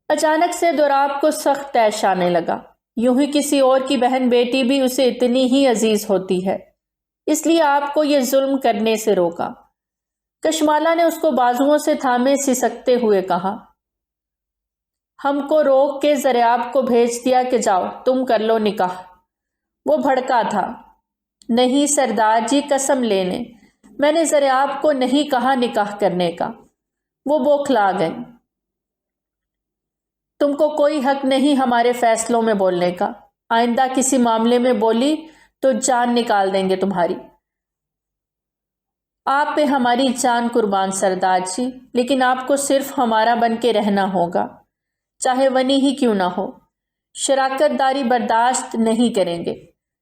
اچانک سے دوراب کو سخت طیش آنے لگا۔ یوں ہی کسی اور کی بہن بیٹی بھی اسے اتنی ہی عزیز ہوتی ہے، اس لیے آپ کو یہ ظلم کرنے سے روکا۔ کشمالہ نے اس کو بازوؤں سے تھامے سسکتے ہوئے کہا۔ ہم کو روک کے زریاب کو بھیج دیا کہ جاؤ تم کر لو نکاح۔ وہ بھڑکا تھا۔ نہیں سردار جی، قسم لینے میں نے زریاب کو نہیں کہا نکاح کرنے کا۔ وہ بوکھلا گئے۔ تم کو کوئی حق نہیں ہمارے فیصلوں میں بولنے کا۔ آئندہ کسی معاملے میں بولی تو جان نکال دیں گے تمہاری۔ آپ پہ ہماری جان قربان سردار جی، لیکن آپ کو صرف ہمارا بن کے رہنا ہوگا، چاہے ونی ہی کیوں نہ ہو۔ شراکت داری برداشت نہیں کریں گے۔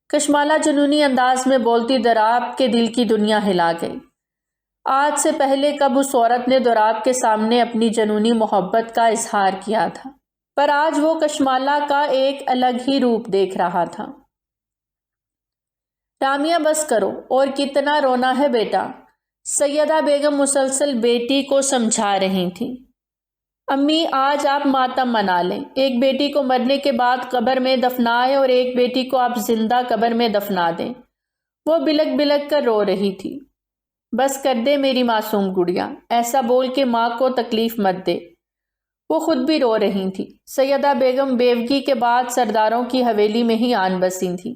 کشمالہ جنونی انداز میں بولتی دوراب کے دل کی دنیا ہلا گئی۔ آج سے پہلے کب اس عورت نے دوراب کے سامنے اپنی جنونی محبت کا اظہار کیا تھا، پر آج وہ کشمالہ کا ایک الگ ہی روپ دیکھ رہا تھا۔ رامیہ بس کرو، اور کتنا رونا ہے بیٹا؟ سیدہ بیگم مسلسل بیٹی کو سمجھا رہی تھیں۔ امی آج آپ ماتم منا لیں، ایک بیٹی کو مرنے کے بعد قبر میں دفنائیں اور ایک بیٹی کو آپ زندہ قبر میں دفنا دیں۔ وہ بلک بلک کر رو رہی تھی۔ بس کر دے میری معصوم گڑیا، ایسا بول کے ماں کو تکلیف مت دے۔ وہ خود بھی رو رہی تھی۔ سیدہ بیگم بیوگی کے بعد سرداروں کی حویلی میں ہی آن بسی تھیں۔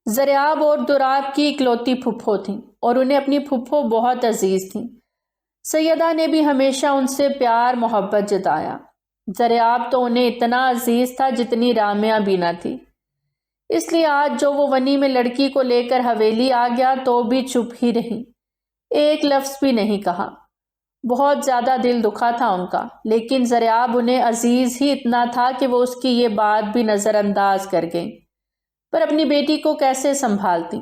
زریاب اور دوراب کی اکلوتی پھپھو تھیں اور انہیں اپنی پھپھو بہت عزیز تھیں۔ سیدہ نے بھی ہمیشہ ان سے پیار محبت جتایا۔ زریاب تو انہیں اتنا عزیز تھا جتنی رامیا بھی نہ تھی۔ اس لیے آج جو وہ ونی میں لڑکی کو لے کر حویلی آ گیا تو بھی چپ ہی رہی، ایک لفظ بھی نہیں کہا۔ بہت زیادہ دل دکھا تھا ان کا، لیکن زریاب انہیں عزیز ہی اتنا تھا کہ وہ اس کی یہ بات بھی نظر انداز کر گئیں۔ پر اپنی بیٹی کو کیسے سنبھالتی؟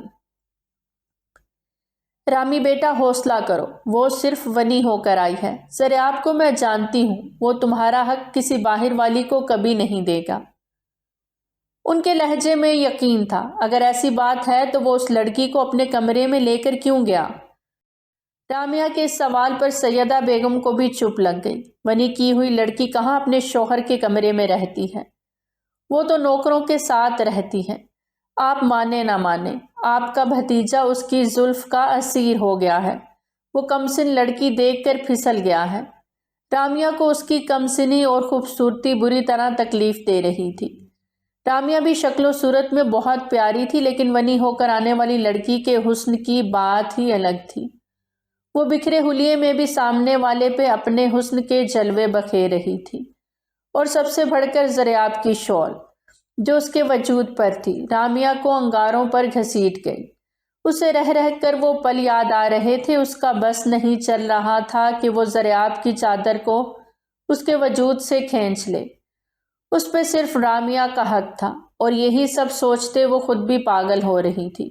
رامی بیٹا حوصلہ کرو، وہ صرف ونی ہو کر آئی ہے۔ زریاب کو میں جانتی ہوں، وہ تمہارا حق کسی باہر والی کو کبھی نہیں دے گا۔ ان کے لہجے میں یقین تھا۔ اگر ایسی بات ہے تو وہ اس لڑکی کو اپنے کمرے میں لے کر کیوں گیا؟ رامیا کے اس سوال پر سیدہ بیگم کو بھی چپ لگ گئی۔ ونی کی ہوئی لڑکی کہاں اپنے شوہر کے کمرے میں رہتی ہے؟ وہ تو نوکروں کے ساتھ رہتی ہے۔ آپ مانے نہ مانے، آپ کا بھتیجا اس کی زلف کا اسیر ہو گیا ہے۔ وہ کمسن لڑکی دیکھ کر پھسل گیا ہے۔ رامیا کو اس کی کمسنی اور خوبصورتی بری طرح تکلیف دے رہی تھی۔ رامیا بھی شکل و صورت میں بہت پیاری تھی، لیکن ونی ہو کر آنے والی لڑکی کے حسن کی بات ہی الگ تھی۔ وہ بکھرے حلیے میں بھی سامنے والے پہ اپنے حسن کے جلوے بکھیر رہی تھی، اور سب سے بڑھ کر زریاب کی شال جو اس کے وجود پر تھی رامیا کو انگاروں پر گھسیٹ گئی۔ اسے رہ رہ کر وہ پل یاد آ رہے تھے۔ اس کا بس نہیں چل رہا تھا کہ وہ زریاب کی چادر کو اس کے وجود سے کھینچ لے۔ اس پہ صرف رامیا کا حق تھا، اور یہی سب سوچتے وہ خود بھی پاگل ہو رہی تھی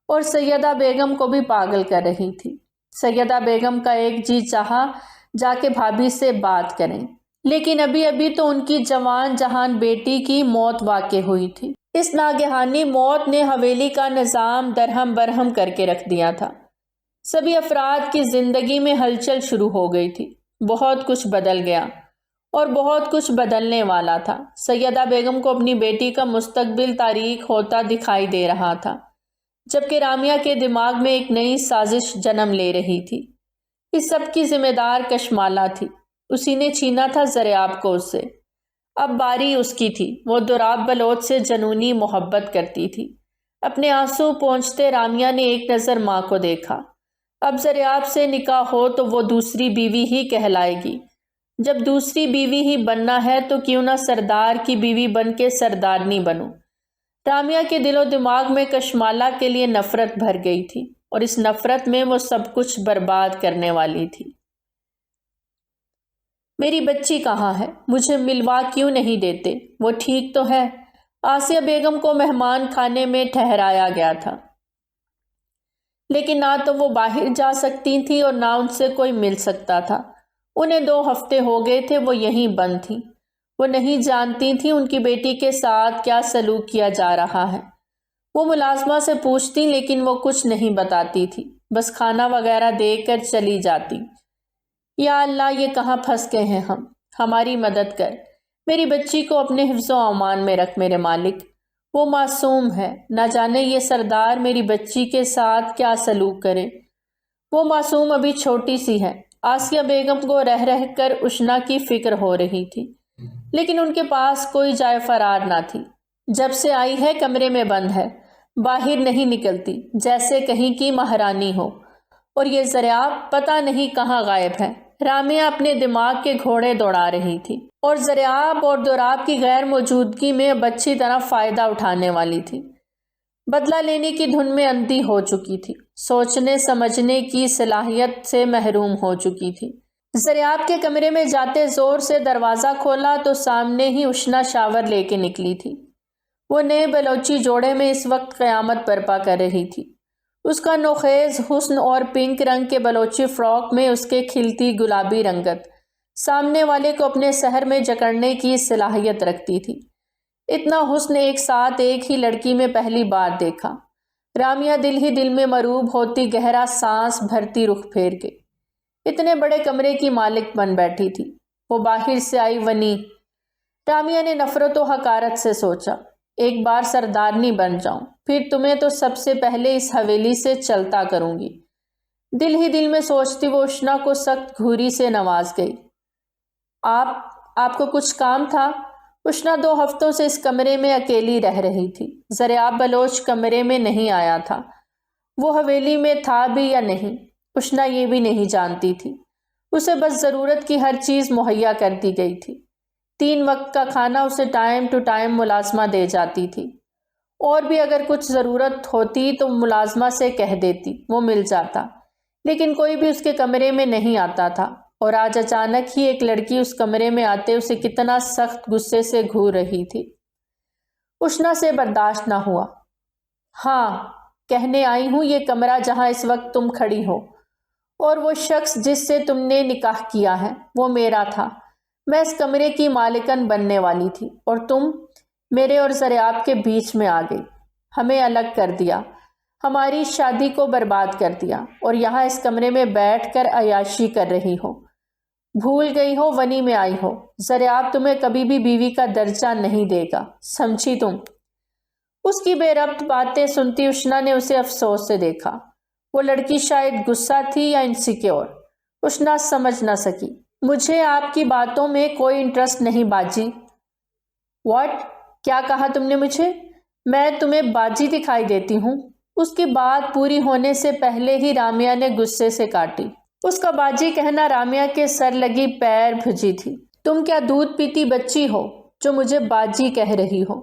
اور سیدہ بیگم کو بھی پاگل کر رہی تھی۔ سیدہ بیگم کا ایک جی چاہا جا کے بھابھی سے بات کریں، لیکن ابھی تو ان کی جوان جہان بیٹی کی موت واقع ہوئی تھی۔ اس ناگہانی موت نے حویلی کا نظام درہم برہم کر کے رکھ دیا تھا۔ سبھی افراد کی زندگی میں ہلچل شروع ہو گئی تھی۔ بہت کچھ بدل گیا اور بہت کچھ بدلنے والا تھا۔ سیدہ بیگم کو اپنی بیٹی کا مستقبل تاریک ہوتا دکھائی دے رہا تھا، جبکہ رامیا کے دماغ میں ایک نئی سازش جنم لے رہی تھی۔ اس سب کی ذمہ دار کشمالہ تھی۔ اسی نے چھینا تھا زریاب کو اس سے۔ اب باری اس کی تھی۔ وہ دوراب بلوچ سے جنونی محبت کرتی تھی۔ اپنے آنسو پونچھتے رامیا نے ایک نظر ماں کو دیکھا۔ اب زریاب سے نکاح ہو تو وہ دوسری بیوی ہی کہلائے گی۔ جب دوسری بیوی ہی بننا ہے تو کیوں نہ سردار کی بیوی بن کے سردارنی بنوں۔ رامیا کے دل و دماغ میں کشمالہ کے لیے نفرت بھر گئی تھی، اور اس نفرت میں وہ سب کچھ برباد کرنے والی تھی۔ میری بچی کہاں ہے؟ مجھے ملوا کیوں نہیں دیتے؟ وہ ٹھیک تو ہے؟ آسیہ بیگم کو مہمان خانے میں ٹھہرایا گیا تھا، لیکن نہ تو وہ باہر جا سکتی تھی اور نہ ان سے کوئی مل سکتا تھا۔ انہیں 2 ہفتے ہو گئے تھے وہ یہیں بند تھیں۔ وہ نہیں جانتی تھیں ان کی بیٹی کے ساتھ کیا سلوک کیا جا رہا ہے۔ وہ ملازمہ سے پوچھتی لیکن وہ کچھ نہیں بتاتی تھی، بس کھانا وغیرہ دے کر چلی جاتی۔ یا اللہ، یہ کہاں پھنس گئے ہیں ہم، ہماری مدد کر، میری بچی کو اپنے حفظ و امان میں رکھ میرے مالک، وہ معصوم ہے، نہ جانے یہ سردار میری بچی کے ساتھ کیا سلوک کرے۔ وہ معصوم ابھی چھوٹی سی ہے۔ آسیہ بیگم کو رہ رہ کر اشنا کی فکر ہو رہی تھی، لیکن ان کے پاس کوئی جائے فرار نہ تھی۔ جب سے آئی ہے کمرے میں بند ہے، باہر نہیں نکلتی، جیسے کہیں کی مہارانی ہو۔ اور یہ زریاب پتہ نہیں کہاں غائب ہے۔ رامیا اپنے دماغ کے گھوڑے دوڑا رہی تھی، اور زریاب اور دوراب کی غیر موجودگی میں اب اچھی طرح فائدہ اٹھانے والی تھی۔ بدلہ لینے کی دھن میں اندھی ہو چکی تھی، سوچنے سمجھنے کی صلاحیت سے محروم ہو چکی تھی۔ زریاب کے کمرے میں جاتے زور سے دروازہ کھولا تو سامنے ہی اشنا شاور لے کے نکلی تھی۔ وہ نئے بلوچی جوڑے میں اس وقت قیامت برپا کر رہی تھی۔ اس کا نوخیز حسن اور پنک رنگ کے بلوچی فراک میں اس کے کھلتی گلابی رنگت سامنے والے کو اپنے سحر میں جکڑنے کی صلاحیت رکھتی تھی۔ اتنا حسن ایک ساتھ ایک ہی لڑکی میں پہلی بار دیکھا۔ رامیا دل ہی دل میں مروب ہوتی گہرا سانس بھرتی رخ پھیر کے اتنے بڑے کمرے کی مالک بن بیٹھی تھی۔ وہ باہر سے آئی ونی۔ رامیا نے نفرت و حقارت سے سوچا، ایک بار سردارنی بن جاؤں، پھر تمہیں تو سب سے پہلے اس حویلی سے چلتا کروں گی۔ دل ہی دل میں سوچتی وہ اشنا کو سخت گھوری سے نواز گئی۔ آپ کو کچھ کام تھا؟ اشنا 2 ہفتوں سے اس کمرے میں اکیلی رہ رہی تھی۔ ضریاب بلوچ کمرے میں نہیں آیا تھا۔ وہ حویلی میں تھا بھی یا نہیں، اشنا یہ بھی نہیں جانتی تھی۔ اسے بس ضرورت کی ہر چیز مہیا کر دی گئی تھی۔ 3 وقت کا کھانا اسے ٹائم ٹو ٹائم ملازمہ دے جاتی تھی، اور بھی اگر کچھ ضرورت ہوتی تو ملازمہ سے کہہ دیتی، وہ مل جاتا، لیکن کوئی بھی اس کے کمرے میں نہیں آتا تھا۔ اور آج اچانک ہی ایک لڑکی اس کمرے میں آتے اسے کتنا سخت غصے سے گھور رہی تھی۔ اشنا سے برداشت نہ ہوا۔ ہاں، کہنے آئی ہوں یہ کمرہ جہاں اس وقت تم کھڑی ہو اور وہ شخص جس سے تم نے نکاح کیا ہے وہ میرا تھا۔ میں اس کمرے کی مالکن بننے والی تھی اور تم میرے اور ضریاب کے بیچ میں آ گئی، ہمیں الگ کر دیا، ہماری شادی کو برباد کر دیا، اور یہاں اس کمرے میں بیٹھ کر عیاشی کر رہی ہو۔ بھول گئی ہو ونی میں آئی ہو۔ ضریاب تمہیں کبھی بھی بیوی کا درجہ نہیں دے گا، سمجھی تم؟ اس کی بے ربط باتیں سنتی اشنا نے اسے افسوس سے دیکھا۔ وہ لڑکی شاید غصہ تھی یا انسیکیور، اشنا سمجھ نہ سکی۔ مجھے آپ کی باتوں میں کوئی انٹرسٹ نہیں باجی۔ واٹ؟ کیا کہا تم نے مجھے؟ میں تمہیں باجی دکھائی دیتی ہوں؟ اس کی بات پوری ہونے سے پہلے ہی رامیا نے غصے سے کاٹی۔ اس کا باجی کہنا رامیا کے سر لگی پیر بھجی تھی۔ تم کیا دودھ پیتی بچی ہو جو مجھے باجی کہہ رہی ہو؟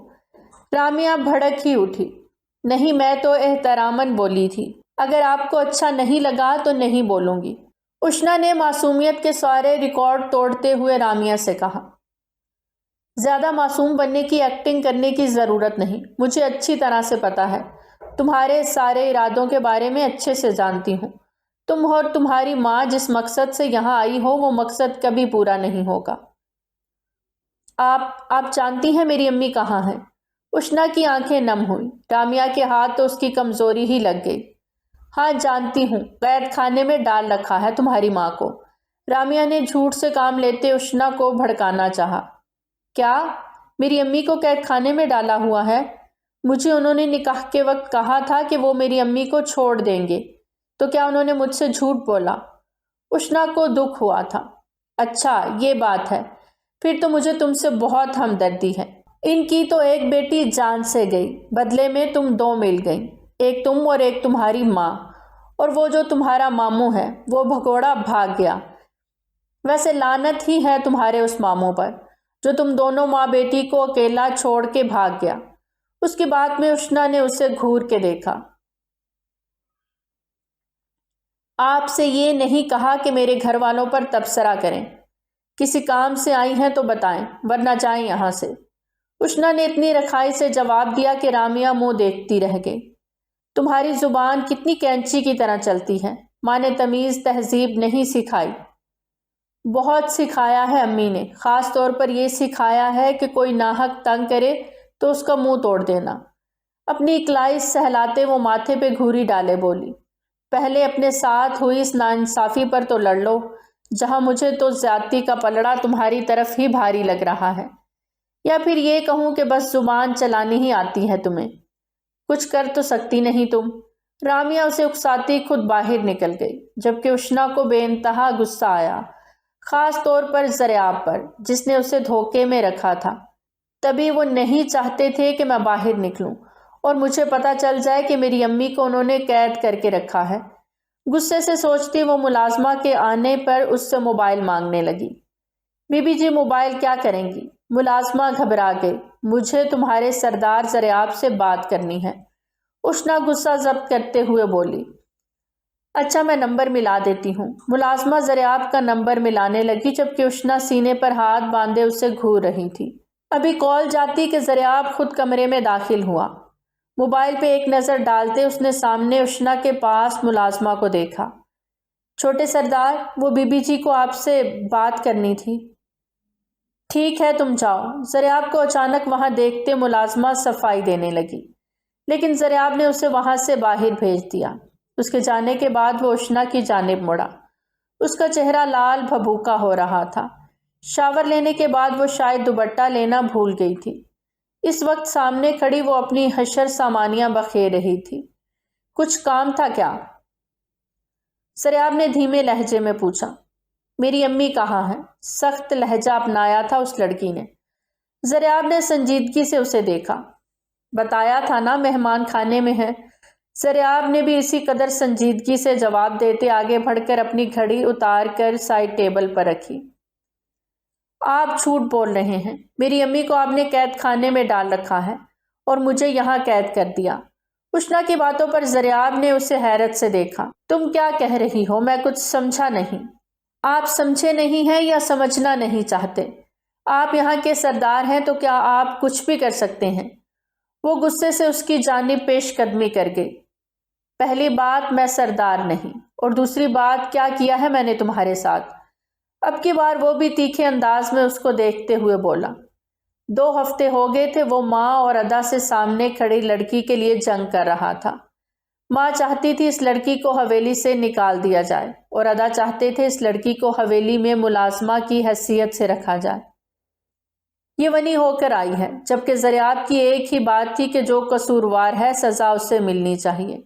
رامیا بھڑک ہی اٹھی۔ نہیں، میں تو احتراماً بولی تھی، اگر آپ کو اچھا نہیں لگا تو نہیں بولوں گی۔ اشنا نے معصومیت کے سارے ریکارڈ توڑتے ہوئے رامیا سے کہا۔ زیادہ معصوم بننے کی ایکٹنگ کرنے کی ضرورت نہیں، مجھے اچھی طرح سے پتا ہے، تمہارے سارے ارادوں کے بارے میں اچھے سے جانتی ہوں۔ تم اور تمہاری ماں جس مقصد سے یہاں آئی ہو وہ مقصد کبھی پورا نہیں ہوگا۔ آپ جانتی ہیں میری امی کہاں ہیں؟ اشنا کی آنکھیں نم ہوئی۔ رامیا کے ہاتھ تو اس کی کمزوری ہی لگ گئی۔ ہاں جانتی ہوں، قید خانے میں ڈال رکھا ہے تمہاری ماں کو۔ رامیا نے جھوٹ سے کام لیتے اشنا کو بھڑکانا چاہا۔ کیا؟ میری امی کو قید خانے میں ڈالا ہوا ہے؟ مجھے انہوں نے نکاح کے وقت کہا تھا کہ وہ میری امی کو چھوڑ دیں گے، تو کیا انہوں نے مجھ سے جھوٹ بولا؟ اشنا کو دکھ ہوا تھا۔ اچھا یہ بات ہے، پھر تو مجھے تم سے بہت ہمدردی ہے۔ ان کی تو ایک بیٹی جان سے گئی، بدلے میں تم 2 مل گئیں، ایک تم اور ایک تمہاری ماں، اور وہ جو تمہارا ماموں ہے وہ بھگوڑا بھاگ گیا۔ ویسے لعنت ہی ہے تمہارے اس ماموں پر جو تم دونوں ماں بیٹی کو اکیلا چھوڑ کے بھاگ گیا۔ اس کی بات میں اشنا نے اسے گھور کے دیکھا۔ آپ سے یہ نہیں کہا کہ میرے گھر والوں پر تبصرہ کریں، کسی کام سے آئی ہیں تو بتائیں ورنہ جائیں یہاں سے۔ اشنا نے اتنی رکھائی سے جواب دیا کہ رامیا منہ دیکھتی رہ گئی۔ تمہاری زبان کتنی کینچی کی طرح چلتی ہے، ماں نے تمیز تہذیب نہیں سکھائی؟ بہت سکھایا ہے امی نے، خاص طور پر یہ سکھایا ہے کہ کوئی ناحق تنگ کرے تو اس کا منہ توڑ دینا۔ اپنی اکلائی سہلاتے وہ ماتھے پہ گھوری ڈالے بولی، پہلے اپنے ساتھ ہوئی اس ناانصافی پر تو لڑ لو، جہاں مجھے تو زیادتی کا پلڑا تمہاری طرف ہی بھاری لگ رہا ہے، یا پھر یہ کہوں کہ بس زبان چلانی ہی آتی ہے تمہیں، کچھ کر تو سکتی نہیں تم۔ رامیا اسے اکساتی خود باہر نکل گئی، جبکہ اشنا کو بے انتہا غصہ آیا، خاص طور پر ضریاب پر جس نے اسے دھوکے میں رکھا تھا۔ تبھی وہ نہیں چاہتے تھے کہ میں باہر نکلوں اور مجھے پتا چل جائے کہ میری امی کو انہوں نے قید کر کے رکھا ہے۔ غصے سے سوچتی وہ ملازمہ کے آنے پر اس سے موبائل مانگنے لگی۔ بی بی جی موبائل کیا کریں گی؟ ملازمہ گھبرا گئی۔ مجھے تمہارے سردار ضریاب سے بات کرنی ہے، اشنا غصہ ضبط کرتے ہوئے بولی۔ اچھا میں نمبر ملا دیتی ہوں۔ ملازمہ ضریاب کا نمبر ملانے لگی، جبکہ اشنا سینے پر ہاتھ باندھے اسے گھور رہی تھی۔ ابھی کال جاتی کہ ضریاب خود کمرے میں داخل ہوا۔ موبائل پہ ایک نظر ڈالتے اس نے سامنے اشنا کے پاس ملازمہ کو دیکھا۔ چھوٹے سردار، وہ بی بی جی کو آپ سے بات کرنی تھی۔ ٹھیک ہے تم جاؤ۔ ضریاب کو اچانک وہاں دیکھتے ملازمہ صفائی دینے لگی۔ لیکن زریاب نے اسے وہاں سے باہر بھیج دیا۔ اس کے جانے کے بعد وہ اشنا کی جانب مڑا۔ اس کا چہرہ لال بھبوکا ہو رہا تھا۔ شاور لینے کے بعد وہ شاید دوپٹہ لینا بھول گئی تھی۔ اس وقت سامنے کھڑی وہ اپنی حشر سامانیاں بخیر رہی تھی۔ کچھ کام تھا کیا؟ زریاب نے دھیمے لہجے میں پوچھا۔ میری امی کہاں ہیں؟ سخت لہجہ اپنایا تھا اس لڑکی نے۔ زریاب نے سنجیدگی سے اسے دیکھا۔ بتایا تھا نا مہمان کھانے میں ہیں۔ زریاب نے بھی اسی قدر سنجیدگی سے جواب دیتے آگے بڑھ کر اپنی گھڑی اتار کر سائڈ ٹیبل پر رکھی۔ آپ جھوٹ بول رہے ہیں۔ میری امی کو آپ نے قید خانے میں ڈال رکھا ہے اور مجھے یہاں قید کر دیا۔ اشنا کی باتوں پر زریاب نے اسے حیرت سے دیکھا۔ تم کیا کہہ رہی ہو؟ میں کچھ سمجھا نہیں۔ آپ سمجھے نہیں ہیں یا سمجھنا نہیں چاہتے؟ آپ یہاں کے سردار ہیں تو کیا آپ کچھ بھی کر سکتے ہیں؟ وہ غصے سے اس کی جانب پیش قدمی کر گئی۔ پہلی بات میں سردار نہیں، اور دوسری بات کیا کیا ہے میں نے تمہارے ساتھ؟ اب کی بار وہ بھی تیکھے انداز میں اس کو دیکھتے ہوئے بولا۔ 2 ہفتے ہو گئے تھے وہ ماں اور ادا سے سامنے کھڑی لڑکی کے لیے جنگ کر رہا تھا۔ ماں چاہتی تھی اس لڑکی کو حویلی سے نکال دیا جائے اور ادا چاہتے تھے اس لڑکی کو حویلی میں ملازمہ کی حیثیت سے رکھا جائے۔ یہ ونی ہو کر آئی ہے، جبکہ زریاب کی ایک ہی بات تھی کہ جو قصوروار ہے سزا اسے ملنی چاہیے۔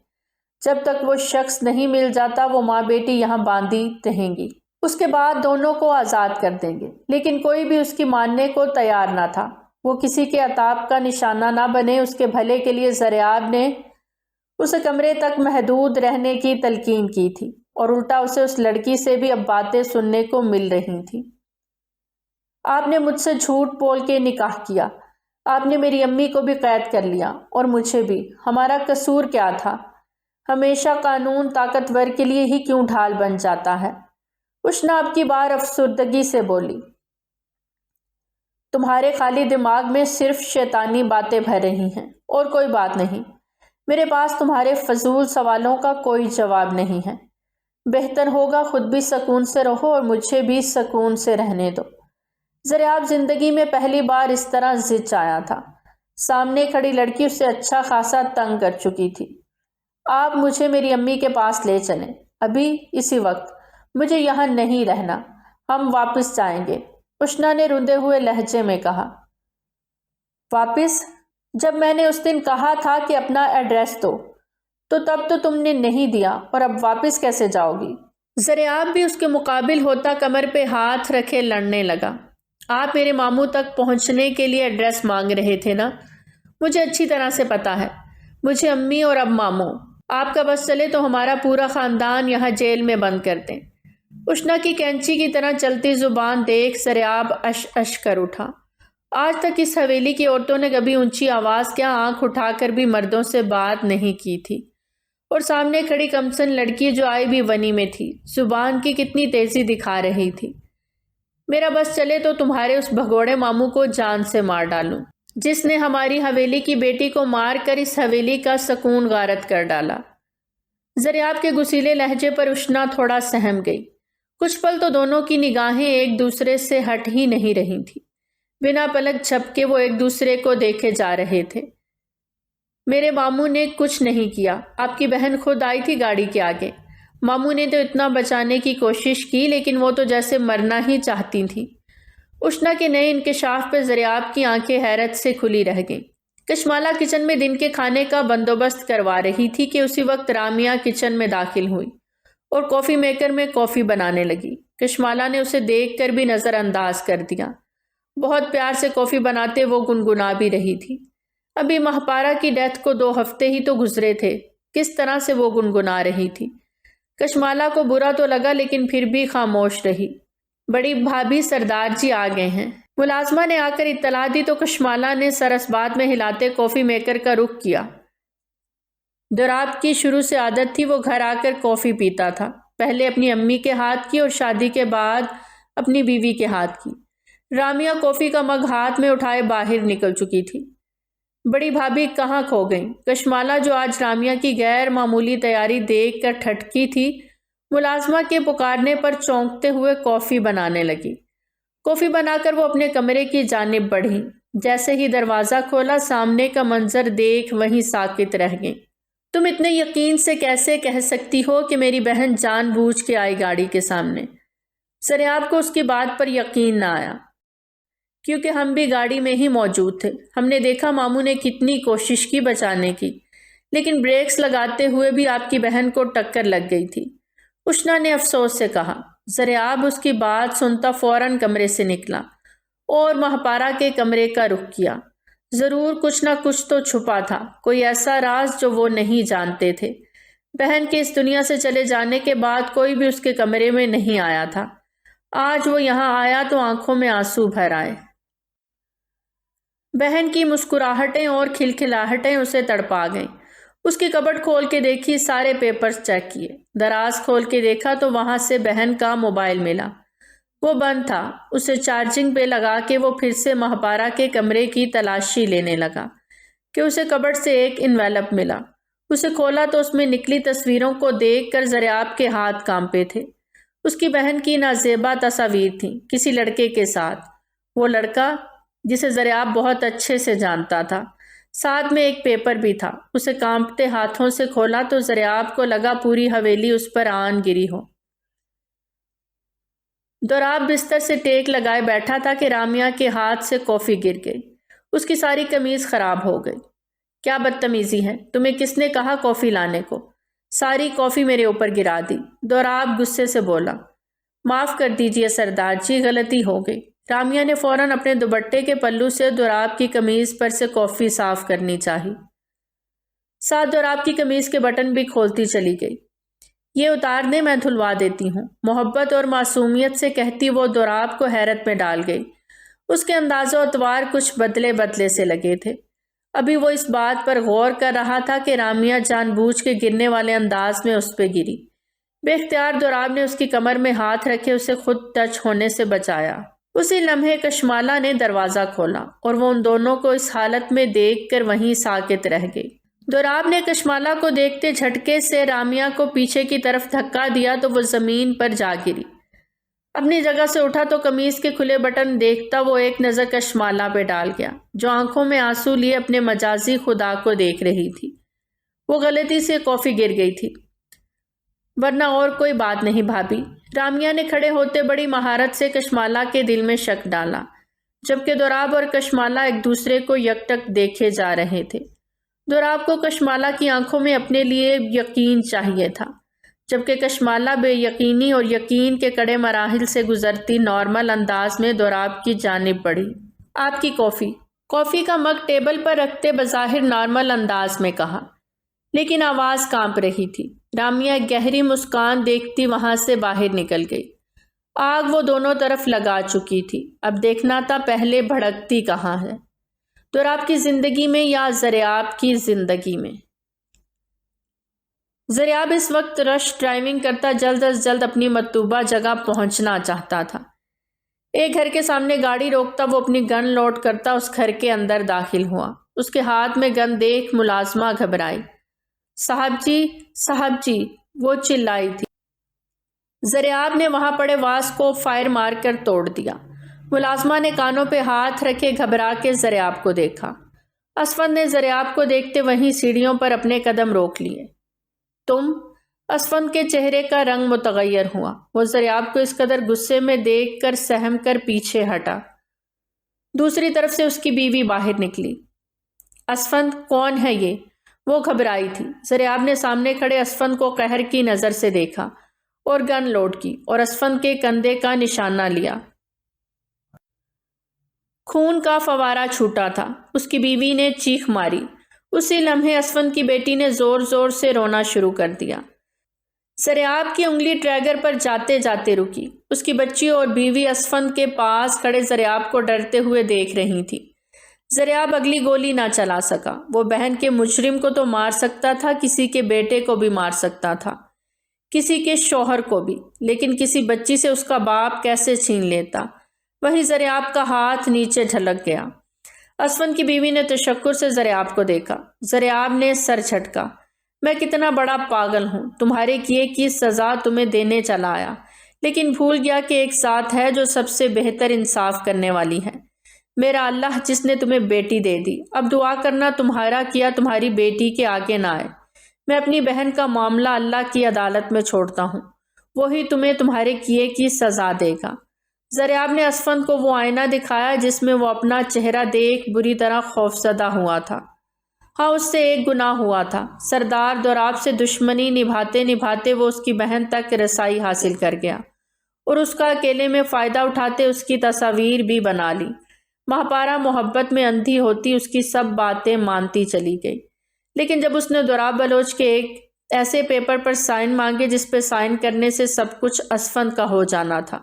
جب تک وہ شخص نہیں مل جاتا وہ ماں بیٹی یہاں باندھی رہیں گی۔ اس کے بعد دونوں کو آزاد کر دیں گے، لیکن کوئی بھی اس کی ماننے کو تیار نہ تھا۔ وہ کسی کے عتاب کا نشانہ نہ بنے، اس کے بھلے کے لیے زریاب نے اسے کمرے تک محدود رہنے کی تلقین کی تھی، اور الٹا اسے اس لڑکی سے بھی اب باتیں سننے کو مل رہی تھیں۔ آپ نے مجھ سے جھوٹ بول کے نکاح کیا، آپ نے میری امی کو بھی قید کر لیا اور مجھے بھی۔ ہمارا قصور کیا تھا؟ ہمیشہ قانون طاقتور کے لیے ہی کیوں ڈھال بن جاتا ہے؟ اشنا اب کی بار افسردگی سے بولی۔ تمہارے خالی دماغ میں صرف شیطانی باتیں بھر رہی ہیں اور کوئی بات نہیں۔ میرے پاس تمہارے فضول سوالوں کا کوئی جواب نہیں ہے۔ بہتر ہوگا خود بھی سکون سے رہو اور مجھے بھی سکون سے رہنے دو۔ زریاب زندگی میں پہلی بار اس طرح زچ آیا تھا۔ سامنے کھڑی لڑکی اسے اچھا خاصا تنگ کر چکی تھی۔ آپ مجھے میری امی کے پاس لے چلیں، ابھی اسی وقت۔ مجھے یہاں نہیں رہنا، ہم واپس جائیں گے، اشنا نے روندے ہوئے لہجے میں کہا۔ واپس؟ جب میں نے اس دن کہا تھا کہ اپنا ایڈریس دو تو تب تو تم نے نہیں دیا، اور اب واپس کیسے جاؤ گی؟ زریاب بھی اس کے مقابل ہوتا کمر پہ ہاتھ رکھے لڑنے لگا۔ آپ میرے ماموں تک پہنچنے کے لیے ایڈریس مانگ رہے تھے نا؟ مجھے اچھی طرح سے پتا ہے۔ مجھے امی اور اب ماموں، آپ کا بس چلے تو ہمارا پورا خاندان یہاں جیل میں بند کر دیں۔ اشنا کی کینچی کی طرح چلتی زبان دیکھ زریاب اش اش کر اٹھا۔ آج تک اس حویلی کی عورتوں نے کبھی اونچی آواز کیا آنکھ اٹھا کر بھی مردوں سے بات نہیں کی تھی، اور سامنے کھڑی کمسن لڑکی جو آئی بھی ونی میں تھی، زبان کی کتنی تیزی دکھا رہی تھی۔ میرا بس چلے تو تمہارے اس بھگوڑے ماموں کو جان سے مار ڈالوں، جس نے ہماری حویلی کی بیٹی کو مار کر اس حویلی کا سکون غارت کر ڈالا۔ زریاب کے غصیلے لہجے پر اشنا تھوڑا سہم گئی۔ کچھ پل تو دونوں کی نگاہیں ایک دوسرے سے ہٹ ہی نہیں رہی تھی۔ بنا پلک جھپکے وہ ایک دوسرے کو دیکھے جا رہے تھے۔ میرے ماموں نے کچھ نہیں کیا، آپ کی بہن خود آئی تھی گاڑی کے آگے۔ ماموں نے تو اتنا بچانے کی کوشش کی، لیکن وہ تو جیسے مرنا ہی چاہتی تھی۔ اشنا کے نئے انکشاف پہ زریاب کی آنکھیں حیرت سے کھلی رہ گئیں۔ کشمالہ کچن میں دن کے کھانے کا بندوبست کروا رہی تھی کہ اسی وقت رامیا کچن میں داخل ہوئی اور کافی میکر میں کافی بنانے لگی۔ کشمالہ نے اسے دیکھ کر بھی نظر انداز کر دیا۔ بہت پیار سے کافی بناتے وہ گنگنا بھی رہی تھی۔ ابھی مہپارہ کی ڈیتھ کو 2 ہفتے ہی تو گزرے تھے، کس طرح سے وہ گنگنا رہی تھی۔ کشمالہ کو برا تو لگا لیکن پھر بھی خاموش رہی۔ بڑی بھابھی سردار جی آ گئے ہیں، ملازمہ نے آ کر اطلاع دی تو کشمالہ نے سر اسبات میں ہلاتے کافی میکر کا رخ کیا۔ دوراب کی شروع سے عادت تھی وہ گھر آ کر کافی پیتا تھا، پہلے اپنی امی کے ہاتھ کی اور شادی کے بعد اپنی بیوی کے ہاتھ کی۔ رامیا کافی کا مگ ہاتھ میں اٹھائے باہر نکل چکی تھی۔ بڑی بھابھی کہاں کھو گئیں؟ کشمالہ جو آج رامیا کی غیر معمولی تیاری دیکھ کر ٹھٹکی تھی، ملازمہ کے پکارنے پر چونکتے ہوئے کافی بنانے لگی۔ کافی بنا کر وہ اپنے کمرے کی جانب بڑھی۔ جیسے ہی دروازہ کھولا سامنے کا منظر دیکھ وہیں ساکت رہ گئیں۔ تم اتنے یقین سے کیسے کہہ سکتی ہو کہ میری بہن جان بوجھ کے آئی گاڑی کے سامنے؟ زریاب کو اس کی بات پر یقین نہ آیا، کیونکہ ہم بھی گاڑی میں ہی موجود تھے۔ ہم نے دیکھا ماموں نے کتنی کوشش کی بچانے کی، لیکن بریکس لگاتے ہوئے بھی آپ کی بہن کو ٹکر لگ گئی تھی، اشنا نے افسوس سے کہا۔ زریاب اس کی بات سنتا فوراً کمرے سے نکلا اور مہپارا کے کمرے کا رخ کیا۔ ضرور کچھ نہ کچھ تو چھپا تھا، کوئی ایسا راز جو وہ نہیں جانتے تھے۔ بہن کے اس دنیا سے چلے جانے کے بعد کوئی بھی اس کے کمرے میں نہیں آیا تھا۔ آج وہ یہاں آیا تو آنکھوں میں آنسو بھر آئے۔ بہن کی مسکراہٹیں اور کھلکھلاہٹیں اسے تڑپا گئیں۔ اس کی کبٹ کھول کے دیکھی، سارے پیپرز چیک کیے، دراز کھول کے دیکھا تو وہاں سے بہن کا موبائل ملا۔ وہ بند تھا۔ اسے چارجنگ پہ لگا کے وہ پھر سے مہپارا کے کمرے کی تلاشی لینے لگا کہ اسے کبٹ سے ایک انویلپ ملا۔ اسے کھولا تو اس میں نکلی تصویروں کو دیکھ کر زریاب کے ہاتھ کانپے تھے۔ اس کی بہن کی نازیبا تصاویر تھیں کسی لڑکے کے ساتھ، وہ لڑکا جسے زریاب بہت اچھے سے جانتا تھا۔ ساتھ میں ایک پیپر بھی تھا۔ اسے کانپتے ہاتھوں سے کھولا تو زریاب کو لگا پوری حویلی اس پر آن گری ہو۔ دوراب بستر سے ٹیک لگائے بیٹھا تھا کہ رامیہ کے ہاتھ سے کافی گر گئی۔ اس کی ساری قمیض خراب ہو گئی۔ کیا بدتمیزی ہے، تمہیں کس نے کہا کافی لانے کو؟ ساری کافی میرے اوپر گرا دی، دوراب غصے سے بولا۔ معاف کر دیجئے سردار جی، غلطی ہو گئی۔ رامیہ نے فوراً اپنے دوپٹے کے پلو سے دوراب کی قمیض پر سے کافی صاف کرنی چاہی۔ ساتھ دوراب کی قمیض کے بٹن بھی کھولتی چلی گئی۔ یہ اتار دیں، میں دھلوا دیتی ہوں، محبت اور معصومیت سے کہتی وہ دوراب کو حیرت میں ڈال گئی۔ اس کے انداز و اطوار کچھ بدلے بدلے سے لگے تھے۔ ابھی وہ اس بات پر غور کر رہا تھا کہ رامیہ جان بوجھ کے گرنے والے انداز میں اس پہ گری۔ بے اختیار دوراب نے اس کی کمر میں ہاتھ رکھے اسے خود ٹچ ہونے سے بچایا۔ اسی لمحے کشمالہ نے دروازہ کھولا اور وہ ان دونوں کو اس حالت میں دیکھ کر وہیں ساکت رہ گئی۔ دوراب نے کشمالہ کو دیکھتے جھٹکے سے رامیہ کو پیچھے کی طرف دھکا دیا تو وہ زمین پر جا گری۔ اپنی جگہ سے اٹھا تو قمیض کے کھلے بٹن دیکھتا وہ ایک نظر کشمالہ پہ ڈال گیا، جو آنکھوں میں آنسو لیے اپنے مجازی خدا کو دیکھ رہی تھی۔ وہ غلطی سے کافی گر گئی تھی، ورنہ اور کوئی بات نہیں بھابھی۔ رامیہ نے کھڑے ہوتے بڑی مہارت سے کشمالہ کے دل میں شک ڈالا، جبکہ دوراب اور کشمالہ ایک دوسرے کو یکٹک دیکھے جا رہے تھے۔ دوراب کو کشمالہ کی آنکھوں میں اپنے لیے یقین چاہیے تھا، جبکہ کشمالہ بے یقینی اور یقین کے کڑے مراحل سے گزرتی نارمل انداز میں دوراب کی جانب بڑھی۔ آپ کی کافی کا مگ ٹیبل پر رکھتے بظاہر نارمل انداز میں کہا، لیکن آواز کانپ رہی تھی۔ رامیہ گہری مسکان دیکھتی وہاں سے باہر نکل گئی۔ آگ وہ دونوں طرف لگا چکی تھی، اب دیکھنا تھا پہلے بھڑکتی کہاں ہے، دوراب کی زندگی میں یا زریاب کی زندگی میں۔ زریاب اس وقت رش ڈرائیونگ کرتا جلد از جلد اپنی مطلوبہ جگہ پہنچنا چاہتا تھا۔ ایک گھر کے سامنے گاڑی روکتا وہ اپنی گن لوڈ کرتا اس گھر کے اندر داخل ہوا۔ اس کے ہاتھ میں گن دیکھ ملازمہ گھبرائی۔ صاحب جی، وہ چلائی تھی۔ زریاب نے وہاں پڑے واس کو فائر مار کر توڑ دیا۔ ملازمہ نے کانوں پہ ہاتھ رکھے گھبرا کے زریاب کو دیکھا۔ اسفند نے زریاب کو دیکھتے وہیں سیڑھیوں پر اپنے قدم روک لیے۔ تم؟ اسفند کے چہرے کا رنگ متغیر ہوا۔ وہ زریاب کو اس قدر غصے میں دیکھ کر سہم کر پیچھے ہٹا۔ دوسری طرف سے اس کی بیوی باہر نکلی۔ اسفند، کون ہے یہ؟ وہ گھبرائی تھی۔ زریاب نے سامنے کھڑے اسفند کو قہر کی نظر سے دیکھا اور گن لوڈ کی اور اسفند کے کندھے کا نشانہ لیا۔ خون کا فوارہ چھوٹا تھا۔ اس کی بیوی نے چیخ ماری۔ اسی لمحے اسفند کی بیٹی نے زور زور سے رونا شروع کر دیا۔ زریاب کی انگلی ٹریگر پر جاتے جاتے رکی۔ اس کی بچی اور بیوی اسفند کے پاس کھڑے زریاب کو ڈرتے ہوئے دیکھ رہی تھی۔ زریاب اگلی گولی نہ چلا سکا۔ وہ بہن کے مجرم کو تو مار سکتا تھا، کسی کے بیٹے کو بھی مار سکتا تھا، کسی کے شوہر کو بھی، لیکن کسی بچی سے اس کا باپ کیسے چھین لیتا؟ وہیں زریاب کا ہاتھ نیچے ڈھلک گیا۔ اسفند کی بیوی نے تشکر سے زریاب کو دیکھا۔ زریاب نے سر جھٹکا۔ میں کتنا بڑا پاگل ہوں، تمہارے کیے کی سزا تمہیں دینے چلا آیا، لیکن بھول گیا کہ ایک ذات ہے جو سب سے بہتر انصاف کرنے والی ہے۔ میرا اللہ جس نے تمہیں بیٹی دے دی، اب دعا کرنا تمہارا کیا تمہاری بیٹی کے آگے نہ آئے۔ میں اپنی بہن کا معاملہ اللہ کی عدالت میں چھوڑتا ہوں، وہی تمہیں تمہارے کیے کی سزا دے گا۔ زریاب نے اسفند کو وہ آئینہ دکھایا جس میں وہ اپنا چہرہ دیکھ بری طرح خوفزدہ ہوا تھا۔ ہاں، اس سے ایک گناہ ہوا تھا۔ سردار دوراب سے دشمنی نبھاتے نبھاتے وہ اس کی بہن تک رسائی حاصل کر گیا اور اس کا اکیلے میں فائدہ اٹھاتے اس کی تصاویر بھی بنا لی۔ مہاپارا محبت میں اندھی ہوتی اس کی سب باتیں مانتی چلی گئی، لیکن جب اس نے دوراب بلوچ کے ایک ایسے پیپر پر سائن مانگے جس پہ سائن کرنے سے سب کچھ اسفند کا ہو جانا تھا،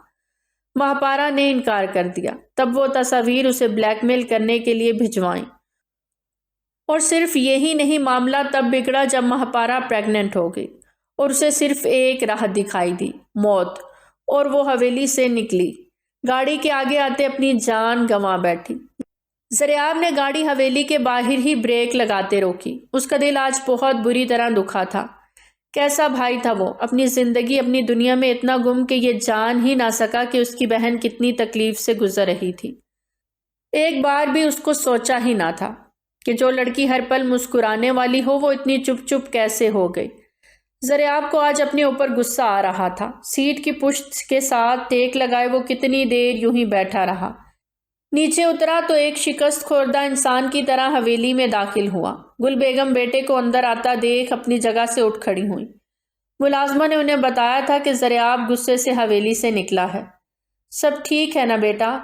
مہاپارا نے انکار کر دیا۔ تب وہ تصاویر اسے بلیک میل کرنے کے لیے بھجوائیں، اور صرف یہی نہیں، معاملہ تب بگڑا جب مہاپارا پریگننٹ ہو گئی اور اسے صرف ایک راہ دکھائی دی، موت، اور وہ حویلی سے نکلی۔ گاڑی کے آگے آتے اپنی جان گنوا بیٹھی۔ زریاب نے گاڑی حویلی کے باہر ہی بریک لگاتے روکی۔ اس کا دل آج بہت بری طرح دکھا تھا۔ کیسا بھائی تھا وہ، اپنی زندگی اپنی دنیا میں اتنا گم کہ یہ جان ہی نہ سکا کہ اس کی بہن کتنی تکلیف سے گزر رہی تھی۔ ایک بار بھی اس کو سوچا ہی نہ تھا کہ جو لڑکی ہر پل مسکرانے والی ہو وہ اتنی چپ چپ کیسے ہو گئی۔ زریاب کو آج اپنے اوپر غصہ آ رہا تھا۔ سیٹ کی پشت کے ساتھ ٹیک لگائے وہ کتنی دیر یوں ہی بیٹھا رہا۔ نیچے اترا تو ایک شکست خوردہ انسان کی طرح حویلی میں داخل ہوا۔ گل بیگم بیٹے کو اندر آتا دیکھ اپنی جگہ سے اٹھ کھڑی ہوئی۔ ملازمہ نے انہیں بتایا تھا کہ زریاب غصے سے حویلی سے نکلا ہے۔ سب ٹھیک ہے نا بیٹا؟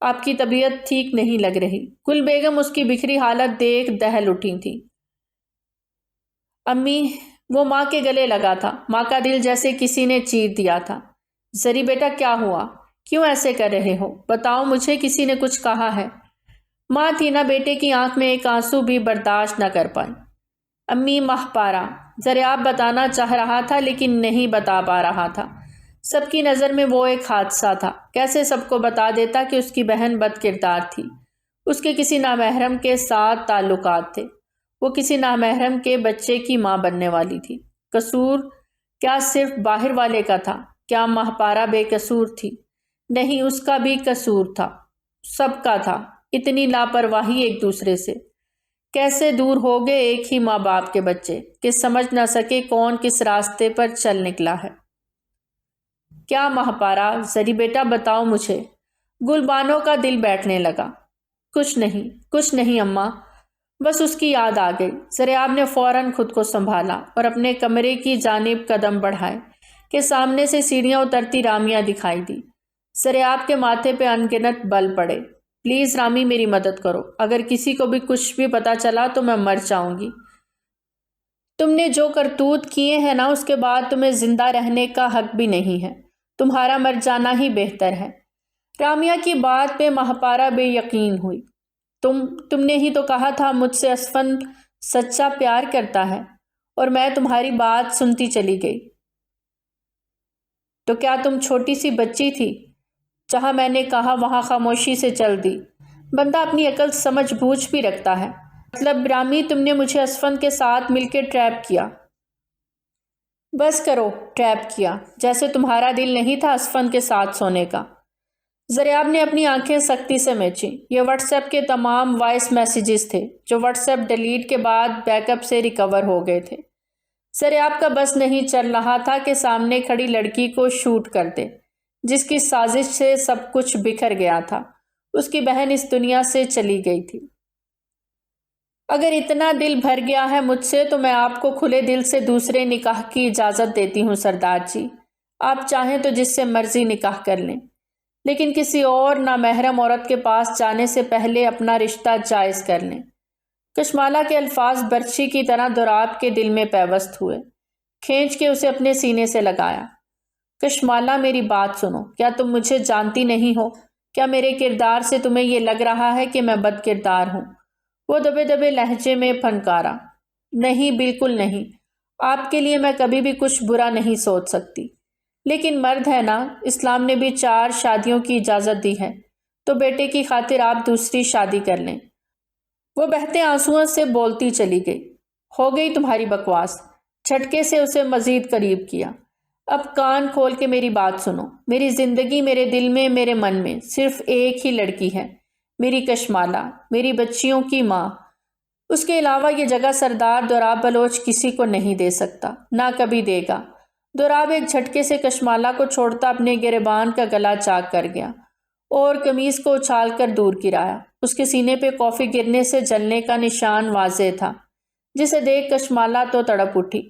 آپ کی طبیعت ٹھیک نہیں لگ رہی۔ گل بیگم اس کی بکھری حالت دیکھ دہل اٹھی تھی۔ امی، وہ ماں کے گلے لگا تھا۔ ماں کا دل جیسے کسی نے چیر دیا تھا۔ زری بیٹا کیا ہوا؟ کیوں ایسے کر رہے ہو؟ بتاؤ مجھے، کسی نے کچھ کہا ہے؟ ماں تھی نا، بیٹے کی آنکھ میں ایک آنسو بھی برداشت نہ کر پائی۔ امی، مہاپارا، زریاب بتانا چاہ رہا تھا لیکن نہیں بتا پا رہا تھا۔ سب کی نظر میں وہ ایک حادثہ تھا۔ کیسے سب کو بتا دیتا کہ اس کی بہن بد کردار تھی، اس کے کسی نامحرم کے ساتھ تعلقات تھے، وہ کسی نامحرم کے بچے کی ماں بننے والی تھی۔ قصور کیا صرف باہر والے کا تھا؟ کیا مہاپارا بے قصور تھی؟ نہیں، اس کا بھی قصور تھا، سب کا تھا۔ اتنی لاپرواہی ایک دوسرے سے۔ کیسے دور ہو گئے ایک ہی ماں باپ کے بچے کہ سمجھ نہ سکے کون کس راستے پر چل نکلا ہے۔ کیا مہاپارا؟ زری بیٹا بتاؤ مجھے۔ گلبانو کا دل بیٹھنے لگا۔ کچھ نہیں اماں، بس اس کی یاد آ گئی۔ زریاب نے فوراً خود کو سنبھالا اور اپنے کمرے کی جانب قدم بڑھائے کہ سامنے سے سیڑھیاں اترتی رامیہ دکھائی دی۔ زریاب کے ماتھے پہ انگنت بل پڑے۔ پلیز رامی، میری مدد کرو، اگر کسی کو بھی کچھ بھی پتا چلا تو میں مر جاؤں گی۔ تم نے جو کرتوت کیے ہیں نا، اس کے بعد تمہیں زندہ رہنے کا حق بھی نہیں ہے۔ تمہارا مر جانا ہی بہتر ہے۔ رامیہ کی بات پہ مہاپارا بے یقین ہوئی۔ تم نے ہی تو کہا تھا مجھ سے اسفند سچا پیار کرتا ہے، اور میں تمہاری بات سنتی چلی گئی۔ تو کیا تم چھوٹی سی بچی تھی؟ جہاں میں نے کہا وہاں خاموشی سے چل دی۔ بندہ اپنی عقل سمجھ بوجھ بھی رکھتا ہے۔ مطلب رامی، تم نے مجھے اسفند کے ساتھ مل کے ٹریپ کیا۔ بس کرو، ٹریپ کیا، جیسے تمہارا دل نہیں تھا اسفند کے ساتھ سونے کا۔ زریاب نے اپنی آنکھیں سختی سے میچیں۔ یہ واٹس ایپ کے تمام وائس میسیجز تھے جو واٹس ایپ ڈیلیٹ کے بعد بیک اپ سے ریکور ہو گئے تھے۔ زریاب کا بس نہیں چل رہا تھا کہ سامنے کھڑی لڑکی کو شوٹ کر دے، جس کی سازش سے سب کچھ بکھر گیا تھا۔ اس کی بہن اس دنیا سے چلی گئی تھی۔ اگر اتنا دل بھر گیا ہے مجھ سے تو میں آپ کو کھلے دل سے دوسرے نکاح کی اجازت دیتی ہوں سردار جی۔ آپ چاہیں تو جس سے مرضی نکاح کر لیں، لیکن کسی اور نامحرم عورت کے پاس جانے سے پہلے اپنا رشتہ جائز کر لیں۔ کشمالہ کے الفاظ برچھی کی طرح دوراب کے دل میں پیوست ہوئے۔ کھینچ کے اسے اپنے سینے سے لگایا۔ کشمالہ، میری بات سنو، کیا تم مجھے جانتی نہیں ہو؟ کیا میرے کردار سے تمہیں یہ لگ رہا ہے کہ میں بد کردار ہوں؟ وہ دبے دبے لہجے میں پھنکارا۔ نہیں، بالکل نہیں، آپ کے لیے میں کبھی بھی کچھ برا نہیں سوچ سکتی، لیکن مرد ہے نا، اسلام نے بھی 4 شادیوں کی اجازت دی ہے، تو بیٹے کی خاطر آپ دوسری شادی کر لیں۔ وہ بہتے آنسوؤں سے بولتی چلی گئی۔ ہو گئی تمہاری بکواس۔ جھٹکے سے اسے مزید قریب کیا۔ اب کان کھول کے میری بات سنو۔ میری زندگی، میرے دل میں، میرے من میں صرف ایک ہی لڑکی ہے، میری کشمالہ، میری بچیوں کی ماں۔ اس کے علاوہ یہ جگہ سردار دوراب بلوچ کسی کو نہیں دے سکتا، نہ کبھی دے گا۔ دوراب ایک جھٹکے سے کشمالہ کو چھوڑتا اپنے گریبان کا گلا چاک کر گیا اور قمیص کو اچھال کر دور گرایا۔ اس کے سینے پہ کافی گرنے سے جلنے کا نشان واضح تھا، جسے دیکھ کشمالہ تو تڑپ اٹھی۔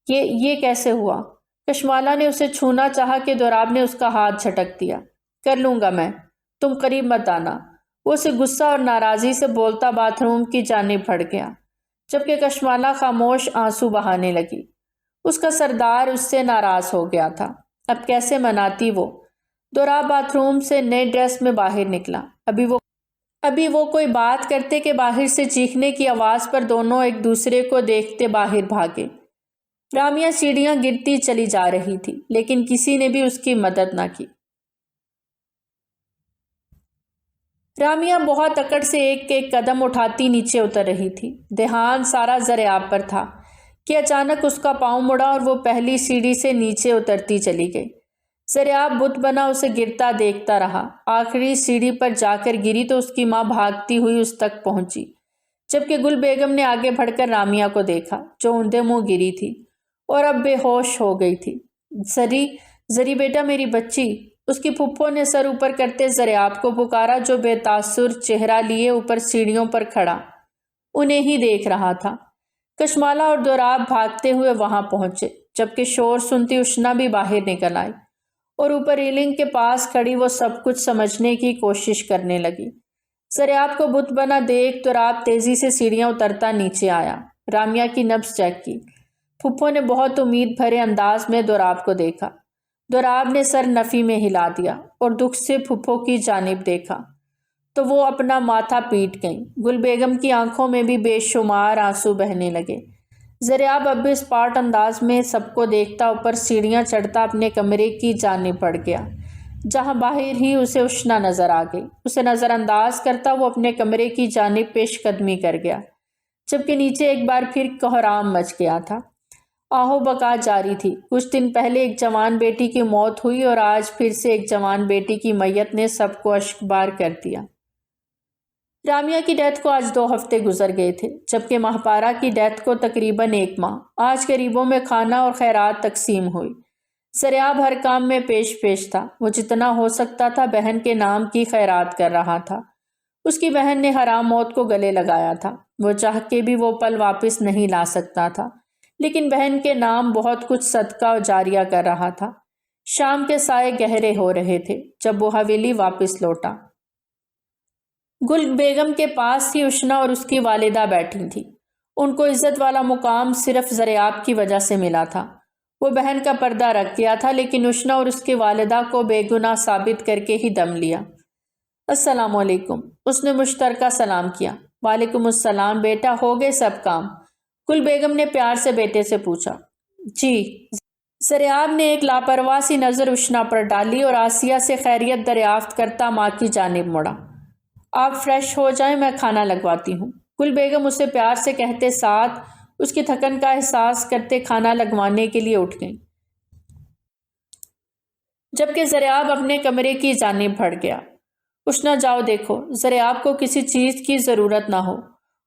یہ کیسے ہوا؟ کشمالہ نے اسے چھونا چاہا کہ دوراب نے اس کا ہاتھ جھٹک دیا۔ کر لوں گا میں، تم قریب مت آنا۔ وہ اسے غصہ اور ناراضی سے بولتا باتھ روم کی جانب بڑھ گیا، جبکہ کشمالہ خاموش آنسو بہانے لگی۔ اس کا سردار اس سے ناراض ہو گیا تھا، اب کیسے مناتی وہ؟ دوراب باتھ روم سے نئے ڈریس میں باہر نکلا۔ ابھی وہ کوئی بات کرتے کہ باہر سے چیخنے کی آواز پر دونوں ایک دوسرے کو دیکھتے باہر بھاگے۔ رامیا سیڑھیاں گرتی چلی جا رہی تھی، لیکن کسی نے بھی اس کی مدد نہ کی۔ رامیا بہت اکڑ سے ایک ایک قدم اٹھاتی نیچے اتر رہی تھی۔ دھیان سارا زریاب پر تھا کہ اچانک اس کا پاؤں مڑا اور وہ پہلی سیڑھی سے نیچے اترتی چلی گئی۔ زریاب بت بنا اسے گرتا دیکھتا رہا۔ آخری سیڑھی پر جا کر گری تو اس کی ماں بھاگتی ہوئی اس تک پہنچی، جبکہ گل بیگم نے آگے بڑھ کر رامیا کو دیکھا، جو اوندے منہ گری تھی اور اب بے ہوش ہو گئی تھی۔ زری بیٹا، میری بچی۔ اس کی پھپھو نے سر اوپر کرتے زریاب کو پکارا، جو بے تاثر چہرہ لیے اوپر سیڑھیوں پر کھڑا انہیں ہی دیکھ رہا تھا۔ کشمالہ اور دوراب بھاگتے ہوئے وہاں پہنچے، جبکہ شور سنتی اشنا بھی باہر نکل آئی اور اوپر ریلنگ کے پاس کھڑی وہ سب کچھ سمجھنے کی کوشش کرنے لگی۔ زریاب کو بت بنا دیکھ دوراب تیزی سے سیڑھیاں اترتا نیچے آیا۔ رامیا کی نبض چیک کی۔ پھپھو نے بہت امید بھرے انداز میں دوراب کو دیکھا۔ دوراب نے سر نفی میں ہلا دیا اور دکھ سے پھپھو کی جانب دیکھا تو وہ اپنا ماتھا پیٹ گئیں۔ گل بیگم کی آنکھوں میں بھی بے شمار آنسو بہنے لگے۔ زریاب اب بھی اسپاٹ انداز میں سب کو دیکھتا اوپر سیڑھیاں چڑھتا اپنے کمرے کی جانب بڑھ گیا، جہاں باہر ہی اسے اشنا نظر آ گئی۔ اسے نظر انداز کرتا وہ اپنے کمرے کی جانب پیش قدمی کر گیا، جبکہ نیچے ایک بار پھر کوہرام مچ گیا تھا۔ آہو بکا جاری تھی۔ کچھ دن پہلے ایک جوان بیٹی کی موت ہوئی اور آج پھر سے ایک جوان بیٹی کی میت نے سب کو اشکبار کر دیا۔ رامیا کی ڈیتھ کو آج 2 ہفتے گزر گئے تھے، جبکہ مہپارہ کی ڈیتھ کو تقریباً 1 ماہ۔ آج غریبوں میں کھانا اور خیرات تقسیم ہوئی۔ زریاب ہر کام میں پیش تھا۔ وہ جتنا ہو سکتا تھا بہن کے نام کی خیرات کر رہا تھا۔ اس کی بہن نے حرام موت کو گلے لگایا تھا۔ وہ چاہ کے بھی وہ پل واپس نہیں لا سکتا تھا، لیکن بہن کے نام بہت کچھ صدقہ و جاریہ کر رہا تھا۔ شام کے سائے گہرے ہو رہے تھے جب وہ حویلی واپس لوٹا۔ گل بیگم کے پاس ہی اشنا اور اس کی والدہ بیٹھی تھی۔ ان کو عزت والا مقام صرف زریاب کی وجہ سے ملا تھا۔ وہ بہن کا پردہ رکھ گیا تھا، لیکن اشنا اور اس کی والدہ کو بے گناہ ثابت کر کے ہی دم لیا۔ السلام علیکم، اس نے مشترکہ سلام کیا۔ وعلیکم السلام بیٹا، ہو گئے سب کام؟ گل بیگم نے پیار سے بیٹے سے پوچھا۔ جی۔ زریاب نے ایک لاپرواہ سی نظر اشنا پر ڈالی اور آسیہ سے خیریت دریافت کرتا ماں کی جانب مڑا۔ آپ فریش ہو جائیں، میں کھانا لگواتی ہوں۔ گل بیگم اسے پیار سے کہتے ساتھ اس کی تھکن کا احساس کرتے کھانا لگوانے کے لیے اٹھ گئیں، جبکہ زریاب اپنے کمرے کی جانب بڑھ گیا۔ اشنا جاؤ دیکھو، زریاب کو کسی چیز کی ضرورت نہ ہو،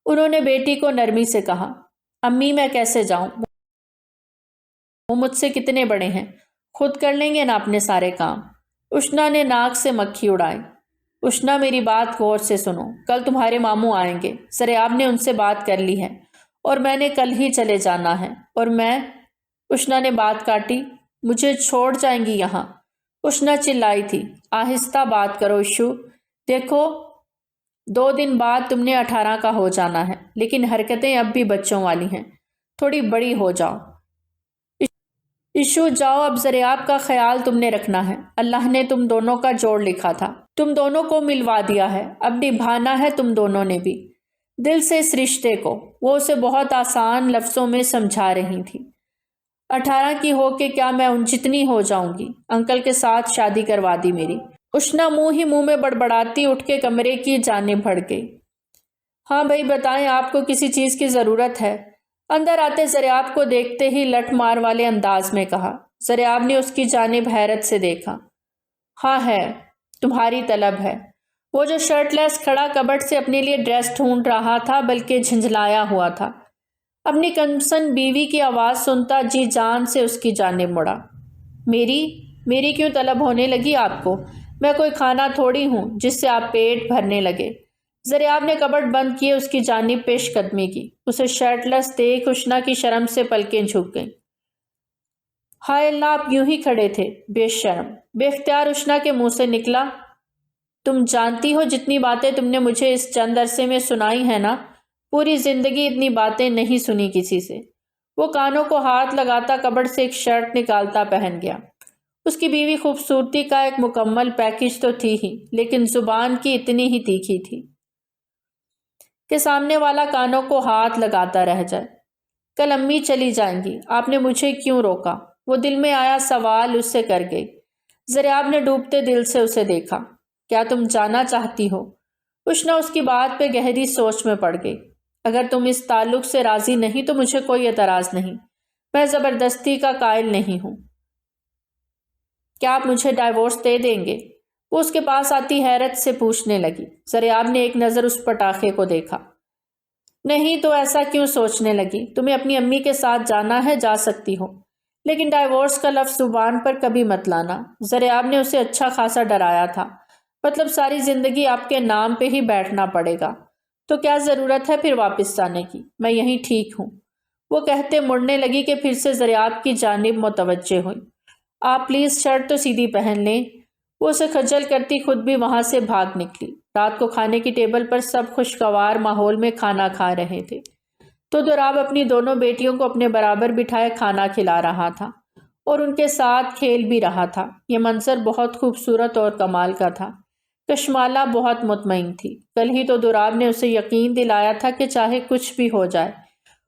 انہوں نے بیٹی کو نرمی سے کہا۔ امی میں کیسے جاؤں؟ وہ مجھ سے کتنے بڑے ہیں، خود کر لیں گے نا اپنے سارے کام۔ اشنا نے ناک سے مکھی اڑائی۔ اشنا میری بات غور سے سنو، کل تمہارے ماموں آئیں گے۔ زریاب نے ان سے بات کر لی ہے اور میں نے کل ہی چلے جانا ہے۔ اور میں، اشنا نے بات کاٹی، مجھے چھوڑ جائیں گی یہاں؟ اشنا چلائی تھی۔ آہستہ بات کرو اشو، دیکھو 2 دن بعد تم نے 18 کا ہو جانا ہے، لیکن حرکتیں اب بھی بچوں والی ہیں، تھوڑی بڑی ہو جاؤ۔ ایشو جاؤ، اب زریاب کا خیال تم نے رکھنا ہے۔ اللہ نے تم دونوں کا جوڑ لکھا تھا، تم دونوں کو ملوا دیا ہے، اب نبھانا ہے تم دونوں نے بھی دل سے اس رشتے کو۔ وہ اسے بہت آسان لفظوں میں سمجھا رہی تھی۔ 18 کی ہو کے کیا میں ان جتنی ہو جاؤں گی؟ انکل کے ساتھ شادی کروا دی میری۔ اشنا منہ میں بڑبڑاتی اٹھ کے کمرے کی جانب بڑھ گئی۔ ہاں بھائی بتائیں، آپ کو کسی چیز کی ضرورت ہے؟ اندر آتے زریاب کو دیکھتے ہی لٹ مار والے انداز میں کہا۔ زریاب نے اس کی جانب حیرت سے دیکھا۔ ہاں ہے، تمہاری طلب ہے۔ وہ جو شرٹ لیس کھڑا کبٹ سے اپنے لیے ڈریس ڈھونڈ رہا تھا بلکہ جھنجھلایا ہوا تھا، اپنی کنسن بیوی کی آواز سنتا جی جان سے اس کی جانب مڑا۔ میری کیوں طلب ہونے لگی آپ کو؟ میں کوئی کھانا تھوڑی ہوں جس سے آپ پیٹ بھرنے لگے۔ زریاب نے کبٹ بند کیے اس کی جانب پیش قدمی کی۔ اسے شرٹ لیس دیکھ اشنا کی شرم سے پلکیں جھک گئیں۔ ہائے اللہ، آپ یوں ہی کھڑے تھے، بے شرم! بے اختیار اشنا کے منہ سے نکلا۔ تم جانتی ہو جتنی باتیں تم نے مجھے اس چند عرصے میں سنائی ہیں نا، پوری زندگی اتنی باتیں نہیں سنی کسی سے۔ وہ کانوں کو ہاتھ لگاتا کبٹ سے ایک شرٹ نکالتا پہن گیا۔ اس کی بیوی خوبصورتی کا ایک مکمل پیکج تو تھی ہی، لیکن زبان کی اتنی ہی تیکھی تھی کہ سامنے والا کانوں کو ہاتھ لگاتا رہ جائے۔ کل امی چلی جائیں گی، آپ نے مجھے کیوں روکا؟ وہ دل میں آیا سوال اس سے کر گئی۔ زریاب نے ڈوبتے دل سے اسے دیکھا۔ کیا تم جانا چاہتی ہو؟ اشنا اس کی بات پہ گہری سوچ میں پڑ گئی۔ اگر تم اس تعلق سے راضی نہیں تو مجھے کوئی اعتراض نہیں، میں زبردستی کا قائل نہیں ہوں۔ کیا آپ مجھے ڈائیورس دے دیں گے؟ وہ اس کے پاس آتی حیرت سے پوچھنے لگی۔ زریاب نے ایک نظر اس پٹاخے کو دیکھا۔ نہیں تو ایسا کیوں سوچنے لگی؟ تمہیں اپنی امی کے ساتھ جانا ہے، جا سکتی ہو، لیکن ڈائیورس کا لفظ زبان پر کبھی مت لانا۔ زریاب نے اسے اچھا خاصا ڈرایا تھا۔ مطلب ساری زندگی آپ کے نام پہ ہی بیٹھنا پڑے گا، تو کیا ضرورت ہے پھر واپس جانے کی؟ میں یہیں ٹھیک ہوں، وہ کہتے مڑنے لگی کہ پھر سے زریاب کی جانب متوجہ ہوئی۔ آپ پلیز شرٹ تو سیدھی پہن لیں۔ وہ اسے خجل کرتی خود بھی وہاں سے بھاگ نکلی۔ رات کو کھانے کی ٹیبل پر سب خوشگوار ماحول میں کھانا کھا رہے تھے تو دوراب اپنی دونوں بیٹیوں کو اپنے برابر بٹھائے کھانا کھلا رہا تھا اور ان کے ساتھ کھیل بھی رہا تھا۔ یہ منظر بہت خوبصورت اور کمال کا تھا۔ کشمالہ بہت مطمئن تھی۔ کل ہی تو دوراب نے اسے یقین دلایا تھا کہ چاہے کچھ بھی ہو جائے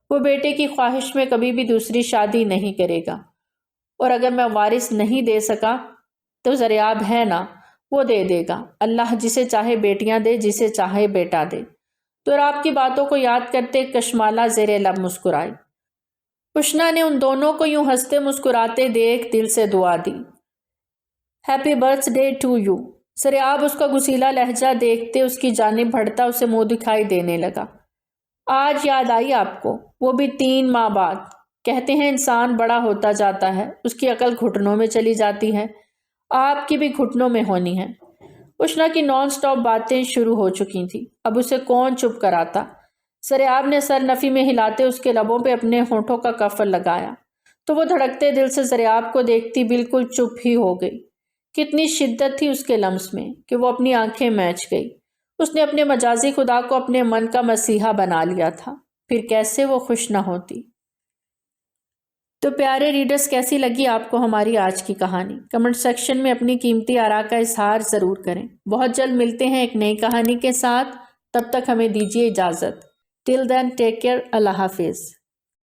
وہ بیٹے کی خواہش میں کبھی بھی دوسری شادی نہیں کرے گا، اور اگر میں وارث نہیں دے سکا تو زریاب ہے نا، وہ دے دے گا۔ اللہ جسے چاہے بیٹیاں دے، جسے چاہے بیٹا دے۔ دوراب کی باتوں کو یاد کرتے کشمالہ زیر لب مسکرائی۔ اشنا نے ان دونوں کو یوں ہنستے مسکراتے دیکھ دل سے دعا دی۔ Happy birthday to you. Zaryab اس کا گسیلا لہجہ دیکھتے اس کی جانب بڑھتا اسے منہ دکھائی دینے لگا۔ آج یاد آئی آپ کو؟ وہ بھی 3 ماہ بعد۔ کہتے ہیں انسان بڑا ہوتا جاتا ہے، اس کی عقل گھٹنوں میں چلی جاتی ہے، آپ کی بھی گھٹنوں میں ہونی ہے۔ اشنا کی نان سٹاپ باتیں شروع ہو چکی تھیں، اب اسے کون چپ کراتا؟ زریاب نے سر نفی میں ہلاتے اس کے لبوں پہ اپنے ہونٹوں کا کفل لگایا تو وہ دھڑکتے دل سے زریاب کو دیکھتی بالکل چپ ہی ہو گئی۔ کتنی شدت تھی اس کے لمس میں کہ وہ اپنی آنکھیں میچ گئی۔ اس نے اپنے مجازی خدا کو اپنے من کا مسیحا بنا لیا تھا، پھر کیسے وہ خوش نہ ہوتی۔ تو پیارے ریڈرز، کیسی لگی آپ کو ہماری آج کی کہانی؟ کمنٹ سیکشن میں اپنی قیمتی آراء کا اظہار ضرور کریں۔ بہت جلد ملتے ہیں ایک نئی کہانی کے ساتھ، تب تک ہمیں دیجیے اجازت۔ ٹل دین ٹیک کیئر، اللہ حافظ۔